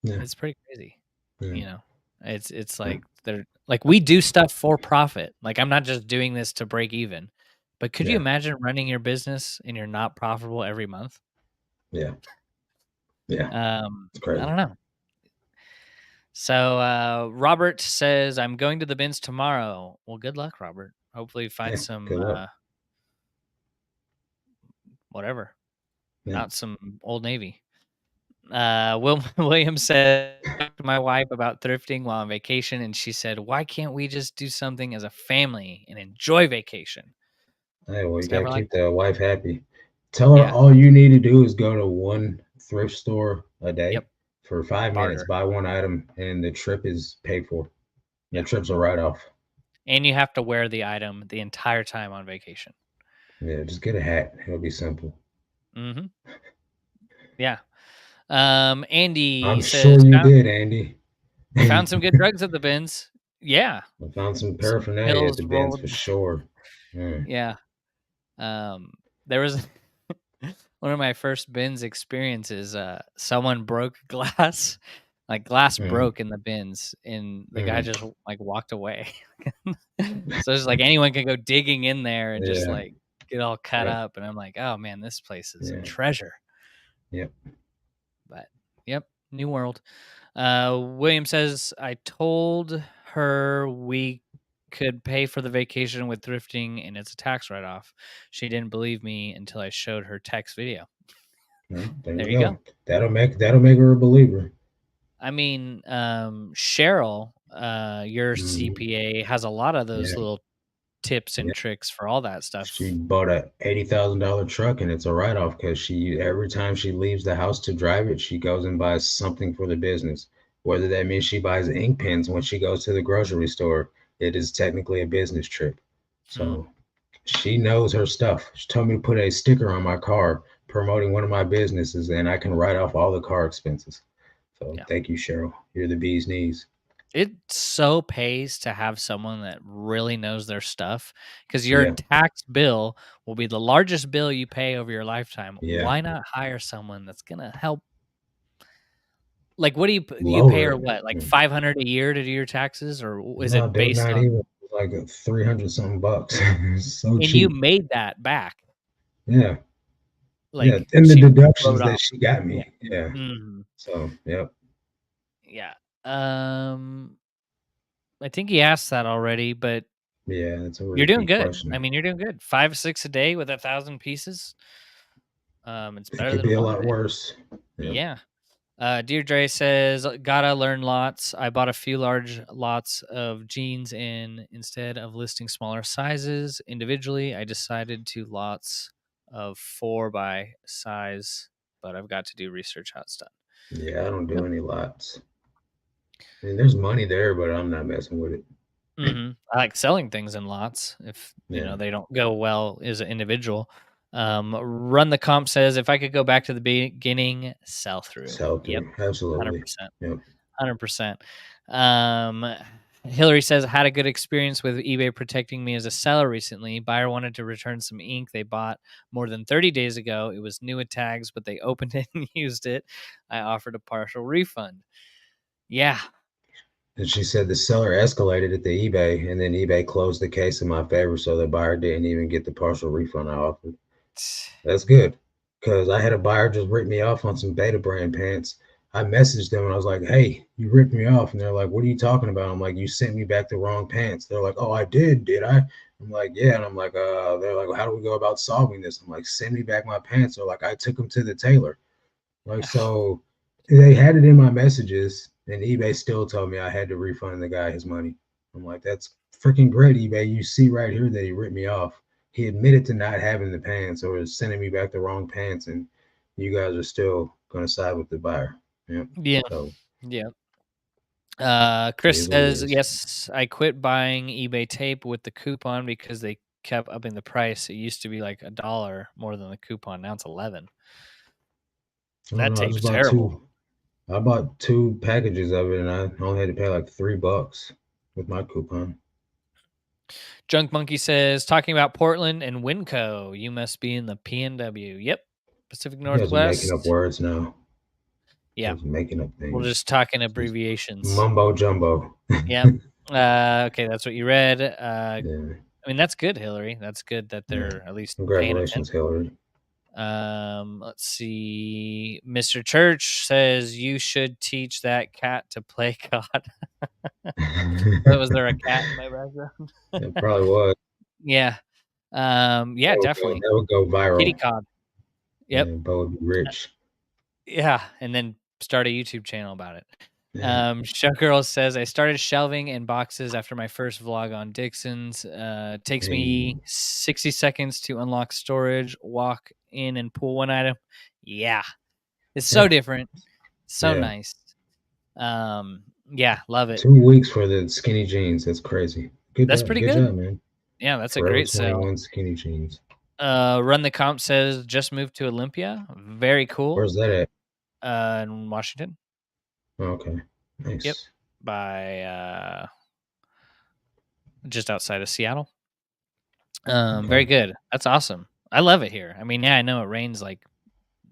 Yeah, It's pretty crazy. yeah, You know, it's yeah, like they're like we do stuff for profit. Like I'm not just doing this to break even. But could you yeah, imagine running your business and you're not profitable every month? yeah, yeah. It's I crazy. don't know. So Robert says I'm going to the bins tomorrow. Well, good luck, Robert. Hopefully you find Yeah, some good luck. whatever, Yeah, not some Old Navy. William said, "Talked to my wife about thrifting while on vacation, and she said, 'Why can't we just do something as a family and enjoy vacation?'" Hey, well, you It's gotta never like keep that. the wife happy. Tell her Yeah. all you need to do is go to one thrift store a Yep. day for 5 minutes, Barter. buy one item, and the trip is paid for. The Yeah. trip's a write off. And you have to wear the item the entire time on vacation. Yeah, just get a hat. It'll be simple. Mhm. Yeah. I'm Andy says, sure you did, Andy. Found some good drugs at the bins." Yeah. I found some Some paraphernalia at pills the bins rolled. for sure. Mm, Yeah. There was one of my first bins experiences, someone broke glass, like, glass mm, broke in the bins, and the guy mm. just, like, walked away. So it's like anyone can go digging in there and just, Yeah, like, get all cut yep, up, and I'm like, "Oh, man, this place is a yeah, treasure." yep, But, yep, new world. William says, "I told her we could pay for the vacation with thrifting, and it's a tax write-off. She didn't believe me until I showed her text video." well, there There you you go. go. That'll make her a believer. I mean, Cheryl, your Mhm. CPA, has a lot of those Yeah, little tips yeah. and tricks for all that She stuff. bought a $80,000 truck and it's a write off because she every time she leaves the house to drive it, she goes and buys something for the business. Whether that means she buys ink pens when she goes to the grocery store, it is technically a business trip. Hmm, So she knows her stuff. She told me to put a sticker on my car promoting one of my businesses and I can write off all the car expenses. So yeah. thank you, Cheryl. You're the bee's knees. It so pays to have someone that really knows their stuff, because your Yeah, tax bill will be the largest bill you pay over your lifetime. yeah. Why not hire someone that's gonna help? Like, what do you pay Lower her it. what, like Mm. 500 a year to do your taxes, or is No, it dude, based not on? even like 300 something bucks. It's so And you cheap. made that back, Yeah. Yeah. like, And the she wrote deductions that off. she got Yeah. me. Yeah. Mhm. So, yep. Yeah. Um, I think he asked that already, but Yeah. It's a you're doing repeat good. I question. mean, you're doing good. 5, 6 a day with 1,000 pieces. It's It better could than be a one a lot day. worse. Yep. Yeah. Deirdre says, "Gotta learn lots. I bought a few large lots of jeans in instead of listing smaller sizes individually. I decided to lots of 4 by size, but I've got to do research how it's done." Yeah. I don't Yep. do any lots. I mean, there's money there, but I'm not messing with it. Mhm. I like selling things in lots if, Yeah. they don't go well as an individual. Run the comp says, "If I could go back to the beginning, sell through." Sell Yep, through. Absolutely. 100%. Yep. 100%. Um, Hillary says, "Had a good experience with eBay protecting me as a seller recently. Buyer wanted to return some ink they bought more than 30 days ago. It was new with tags, but they opened it and used it. I offered a partial refund." Yeah. And she said the seller escalated it to eBay, and then eBay closed the case in my favor, so the buyer didn't even get the partial refund I offered. That's good, because I had a buyer just rip me off on some Beta brand pants. I messaged them and I was like, "Hey, you ripped me off," and they're like, "What are you talking about?" I'm like, "You sent me back the wrong pants." They're like, "Oh, I did I?" I'm like, "Yeah," and I'm like, They're like, well, "How do we go about solving this?" I'm like, "Send me back my pants." They're like, "I took them to the tailor." Like, so they had it in my messages, and eBay still told me I had to refund the guy his money. I'm like, "That's freaking great, eBay. You see right here that he ripped me off. He admitted to not having the pants or sending me back the wrong pants, and you guys are still gonna side with the buyer." Yep. Yeah. So Yeah. it Chris is what it says, is. "Yes, I quit buying eBay tape with the coupon because they kept upping the price. It used to be like $1 more than the coupon. Now it's 11. Oh That no, I just tape's bought terrible." two. I bought two packages of it, and I only had to pay like $3 with my coupon. Junk Monkey says, "Talking about Portland and Winco, you must be in the PNW." Yep. Pacific You guys are making up Northwest. words now. You Yeah. guys are making up We're things. just talking Just abbreviations. mumbo jumbo. Yep. Okay, that's what you read. Yeah. I mean, that's good, Hillary. That's good that Yeah. they're at least paying Congratulations, attention. Hillary. Let's see. Mr. Church says you should teach that cat to play God. Was there a cat in my background? It probably was. Yeah. Yeah, That would go. definitely. That would go Kitty viral. cod. Yep. Yeah, Bo would be rich. Yeah, and then start a YouTube channel about it. Yeah. Showgirl says, "I started shelving in boxes after my first vlog on Dixon's. Takes Hey, me 60 seconds to unlock storage, walk in and pull one item. Yeah, it's so yeah, different, so yeah. nice. Yeah, love it. 2 weeks for the skinny jeans. That's crazy. That's pretty Good good. job, man. Yeah, that's a Forever great sale. 21 skinny jeans. Run the Comp says, "Just moved to Olympia. Very cool. Where's that at? In Washington. Okay, Yep, nice. by just outside of Seattle. Very Okay, good. That's awesome. I love it here. I mean, yeah, I know it rains like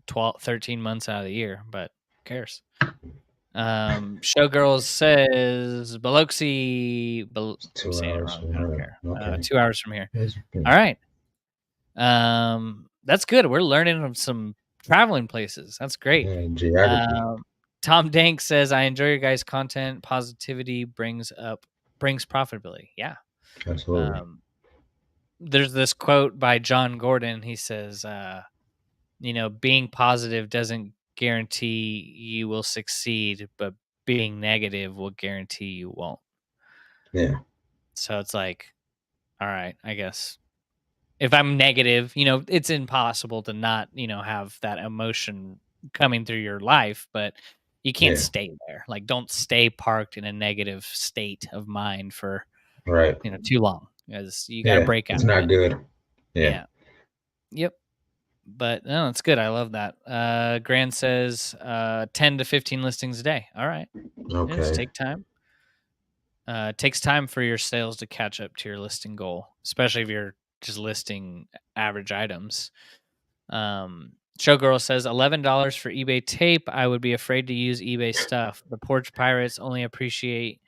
12, 13 months out of the year, but who cares? Showgirls says Biloxi. it's I'm 2 saying it hours wrong. from I don't her. care. Okay, 2 hours from here. that's All good. right. That's good. We're learning from some traveling places. That's great. Yeah, geography. Um, Tom Dank says, "I enjoy your guys' content. Positivity brings profitability." Yeah. Absolutely. Um, there's this quote by John Gordon. He says, being positive doesn't guarantee you will succeed, but being negative will guarantee you won't. Yeah, So it's like, all right, I guess if I'm negative, it's impossible to not, have that emotion coming through your life, but you can't yeah, stay there. Like, don't stay parked in a negative state of mind for, right. too long, because you got to Yeah, break out it's of not it. good. Yeah. Yeah. Yep. But no, it's good. I love that. Grand says 10 to 15 listings a day. All right. Yeah, just Okay. take time. It takes time for your sales to catch up to your listing goal, especially if you're just listing average items. Showgirl says $11 for eBay tape. I would be afraid to use eBay stuff. The Porch Pirates only appreciate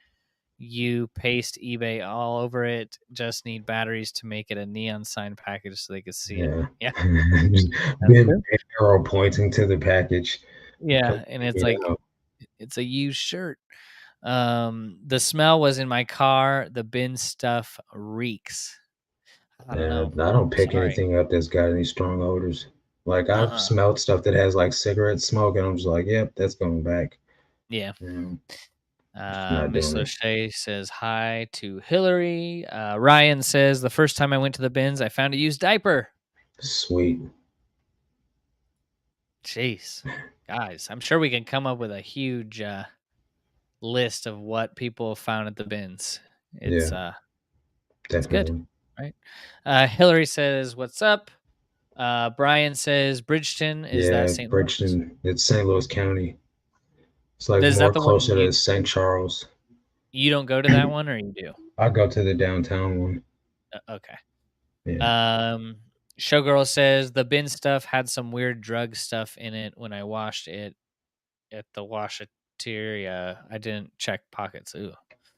you paste eBay all over it. Just need batteries to make it a neon sign package so they could see it. Yeah. Yeah, Just that's big true. arrow pointing to the package. Come Yeah, and check it's it like out. it's a used shirt. The smell was in my car. The bin stuff reeks. I don't And know. I don't pick Sorry. anything up that's got any strong odors. Like I've Uh-uh. smelled stuff that has like cigarette smoke, and I'm just like, yep, that's going back. Yeah. You just not Miss doing it. Lachey says hi to Hillary. Ryan says the first time I went to the bins, I found a used diaper. Sweet. Jeez, guys, I'm sure we can come up with a huge list of what people have found at the bins. It's Yeah, uh, it's good, definitely. right? Hillary says, "What's up?" Brian says, "Bridgeton, is that Yeah, St. Louis? Bridgeton. It's St. Louis County. It's like Is that more the one closer to St. Charles. you don't go to that one, or you do?" I go to the downtown one. Okay. Yeah, Um, Showgirl says the bin stuff had some weird drug stuff in it. When I washed it at the washateria, I didn't check pockets. Ooh.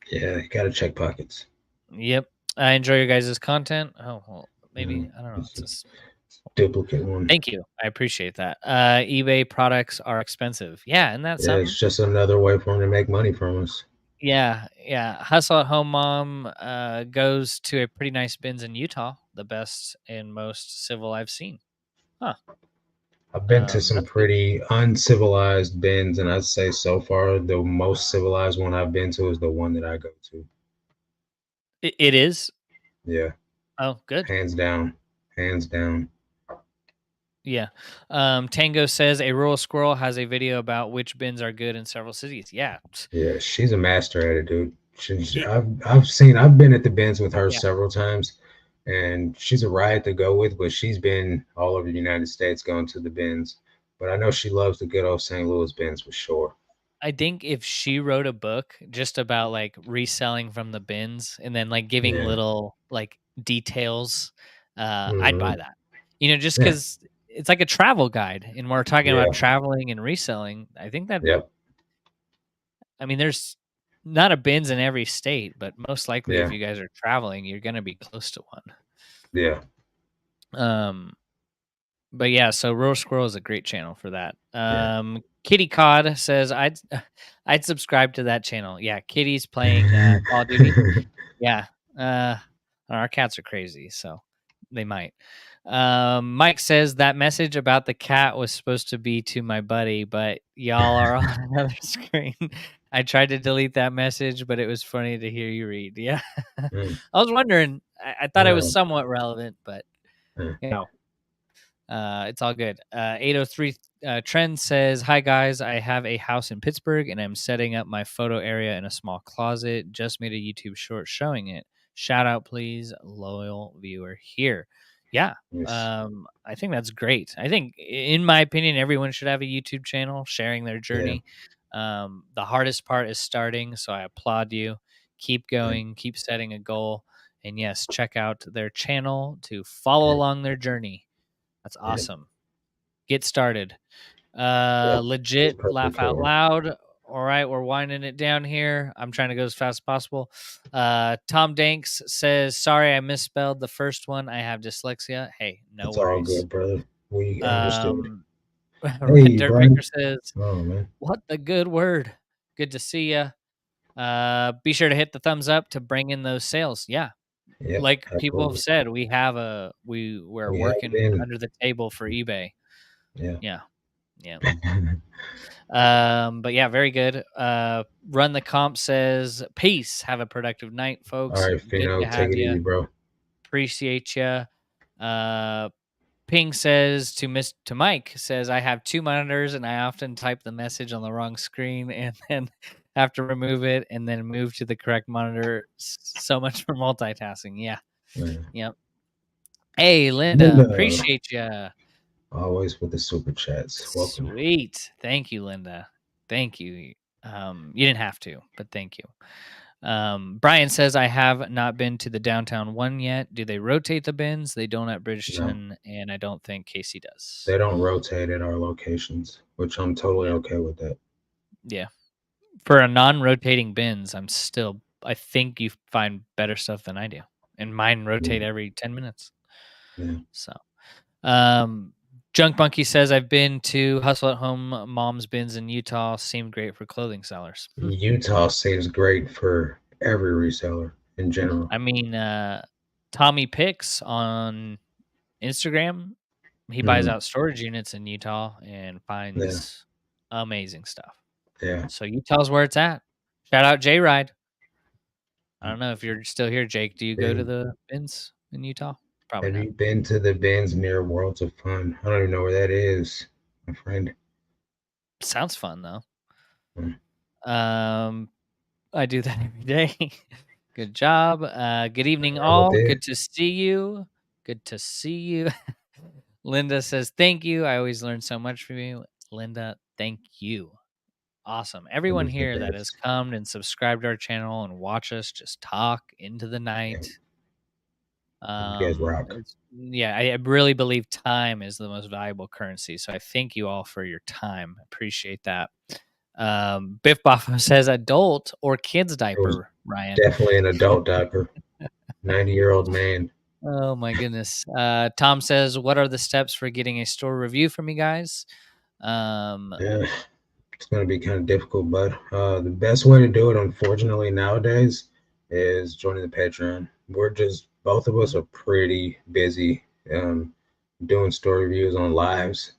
yeah. You gotta check pockets. Yep. I enjoy your guys' content. Oh well, You know, maybe I don't know. it's a duplicate one. Thank you. I appreciate that. eBay products are expensive. Yeah, and that's Yeah, something. it's just another way for them to make money from us. Yeah, yeah. Hustle at Home Mom goes to a pretty nice bins in Utah, the best and most civil I've seen. Huh. I've been to some That's good. pretty uncivilized bins, and I'd say so far the most civilized one I've been to is the one that I go to. It is. Yeah, Oh, good. hands down, hands down. Yeah. Tango says a rural squirrel has a video about which bins are good in several cities. Yeah. Yeah, she's a master at it, dude. It, I've been at the bins with her yeah. several times, and she's a riot to go with. But she's been all over the United States going to the bins. But I know she loves the good old St. Louis bins for sure. I think if she wrote a book just about like reselling from the bins and then like giving Yeah. little like details, I'd buy Hmm. that. Just Yeah. because it's like a travel guide and we're talking about Yeah. traveling and reselling. I think that, Yep. I mean, there's not a bins in every state, but most likely if Yeah. you guys are traveling, you're going to be close to one. Yeah. Um, But yeah, so Rural Squirrel is a great channel for that. Yeah. Kitty Cod says I'd subscribe to that channel. Yeah, Kitty's playing Call of Duty. Yeah, our cats are crazy, so they might. Mike says that message about the cat was supposed to be to my buddy, but y'all are on another screen. I tried to delete that message, but it was funny to hear you read. Yeah. Mm, I was wondering, I thought it was no, somewhat relevant, but uh, you know, it's all good. 803 Trend says, "Hi guys, I have a house in Pittsburgh and I'm setting up my photo area in a small closet. Just made a YouTube short showing it. Shout out, please, loyal viewer here." Yeah, yes, I think that's great. I think, in my opinion, everyone should have a YouTube channel sharing their yeah, journey. The hardest part is starting, so I applaud you. Keep yeah, going, keep setting a goal, and yes, check out their channel to follow yeah, along their journey. That's yeah, awesome. Get started. yeah. It's Legit perfect laugh out for loud. All right, we're winding it down here. I'm trying to go as fast as possible. Tom Danks says, "Sorry, I misspelled the first one. I have dyslexia." Hey, no it's all worries. good, brother. We understood. Um, Red Hey, Dirt Picker Brian. says, Oh man. "What the good word? Good to see ya." Be sure to hit the thumbs up to bring in those sales. Yeah, Yep, like people have absolutely. said, we're We have working been. under the table for eBay. Yeah. Yeah, yeah. But yeah, very good. Run the Comp says, "Peace. Have a productive night, All folks. right, Good Fino, to take have it you. easy, bro. Appreciate you." Ping says to Mike says, "I have two monitors and I often type the message on the wrong screen and then have to remove it and then move to the correct monitor. So much for multitasking." Yeah. Yeah. Yep. Hey, Linda. Linda, Appreciate you. always with the super chats. Welcome. Sweet. Thank you, Linda. Thank you. You didn't have to, but thank you. Brian says, "I have not been to the downtown one yet. Do they rotate the bins? They don't at No, Bridgeton, and I don't think Casey does." they don't rotate at our locations, which I'm totally Yeah. okay with that. Yeah. For a non-rotating bins, I think you find better stuff than I do. And mine rotate Yeah, every 10 minutes. yeah. So, um, Junk Monkey says, "I've been to Hustle at Home Mom's Bins in Utah. Seemed great for clothing sellers." Utah seems great for every reseller in general. I mean, Tommy Picks on Instagram, he buys Mm, out storage units in Utah and yeah, finds amazing stuff. yeah. So Utah's where it's at. Shout out J Ride. I don't know if you're still here, Jake. Do you go to Been, the bins in Utah? Probably have not. you been to the bins near Worlds of Fun? I don't even know where that is, my friend. Sounds fun though. Mm, Um, I do that every day. Good job. Good evening, all all. day. Good to see you. Good to see you. Linda says, "Thank you. I always learn so much from you." Linda, thank you. Awesome. Everyone Linda's the here that has best. come and subscribed to our channel and watch us just talk into the Yeah, night. you guys rock. Yeah, I really believe time is the most valuable currency. So I thank you all for your time. Appreciate that. Biff Boffo says adult or kids It was diaper, Ryan. definitely an adult diaper. 90-year-old man. Oh my goodness. Tom says, "What are the steps for getting a store review from you guys?" Um, Yeah, it's going to be kind of difficult, but the best way to do it, unfortunately, nowadays is joining the Patreon. We're just, both of us mhm, are pretty busy doing story reviews on lives.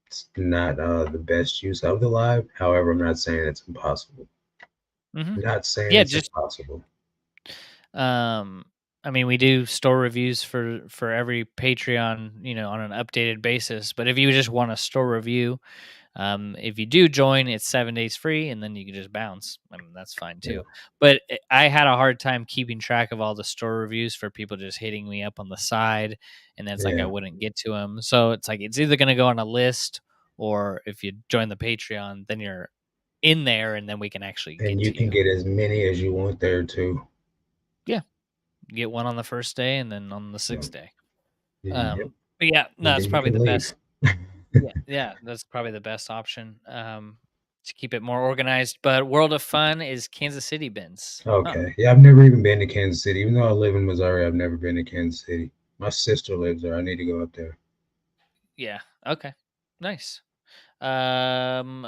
It's not the best use of the live. However, I'm not saying it's impossible. mhm. Not saying Yeah, it's just impossible. Um, I mean, we do store reviews for every Patreon, on an updated basis. But if you just want a store review, if you do join, it's 7 days free, and then you can just bounce. I mean, that's fine Yeah, too. But I had a hard time keeping track of all the store reviews for people just hitting me up on the side, and then it's like I yeah. wouldn't get to them. So it's like it's either going to go on a list, or if you join the Patreon, then you're in there, and then we can actually And get you to can you. get as many as you want there too. Yeah. Get one on the first day and then on the Yeah. 6th day. Yep. But yeah, no, And it's then you probably can the leave. best. Yeah, yeah, that's probably the best option, to keep it more organized. But World of Fun is Kansas City bins. Huh. Okay. Yeah, I've never even been to Kansas City. Even though I live in Missouri, I've never been to Kansas City. My sister lives there. I need to go up there. Yeah. Okay. Nice. Um,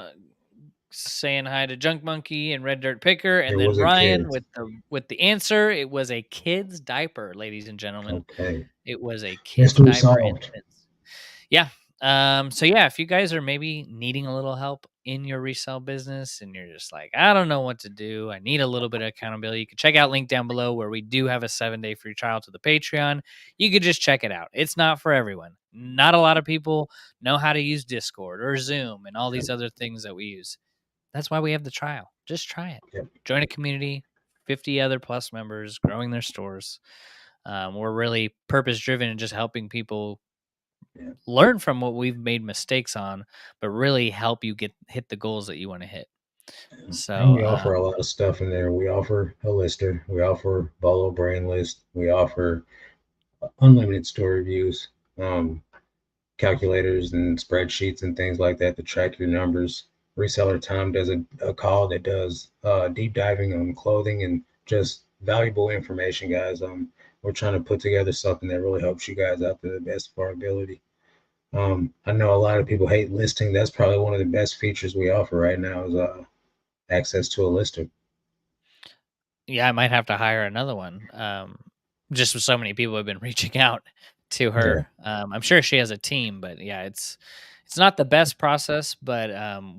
saying hi to Junk Monkey and Red Dirt Picker, It and then wasn't Ryan kids. with the answer. It was a kid's diaper, ladies and gentlemen. Okay. It was a kid's Mystery diaper solved. instance. Yeah. So yeah, if you guys are maybe needing a little help in your resale business and you're just like, I don't know what to do, I need a little bit of accountability, you can check out link down below where we do have a 7-day free trial to the Patreon. You could just check it out. It's not for everyone. Not a lot of people know how to use Discord or Zoom and all Yep. these other things that we use. That's why we have the trial. Just try it. Yep. Join a community, 50 other plus members growing their stores. We're really purpose driven and just helping people Yep. learn from what we've made mistakes on, but really help you hit the goals that you want to hit. And So we offer a lot of stuff in there. We offer a lister. We offer Bolo Brain List. We offer unlimited store reviews, calculators and spreadsheets and things like that to track your numbers. Reseller Time does a call that does deep diving on clothing and just valuable information, guys. We're trying to put together something that really helps you guys out to the best of our ability. I know a lot of people hate listing. That's probably one of the best features we offer right now is access to a lister. yeah, I might have to hire another one. Just with so many people have been reaching out to Yeah, her. I'm sure she has a team, but yeah, it's not the best process, but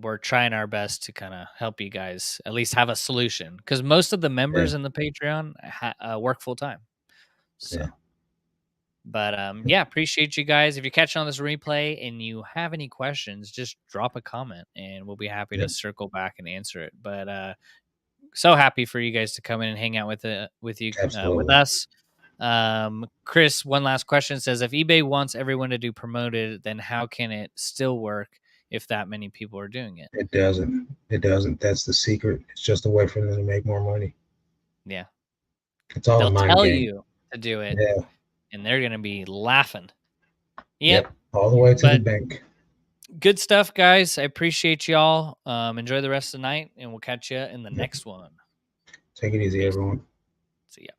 we're trying our best to kind of help you guys at least have a solution because most of the yeah, members in the Patreon work full time. So, yeah, but yeah, appreciate you guys. If you're catching on this replay and you have any questions, just drop a comment and we'll be happy yeah. to circle back and answer it. But so happy for you guys to come in and hang out with you with Absolutely. us. Chris, one last question says if eBay wants everyone to do promoted, then how can it still work if that many people are doing it? It doesn't. It doesn't. That's the secret. It's just a way for them to make more money. Yeah. It's all a They'll mind tell game. you to do it Yeah. and they're going to be laughing. Yep. Yep. All the way to the But bank. good stuff, guys. I appreciate y'all. Enjoy the rest of the night and we'll catch you in the Yep. next one. Take it easy, Peace. everyone. See ya.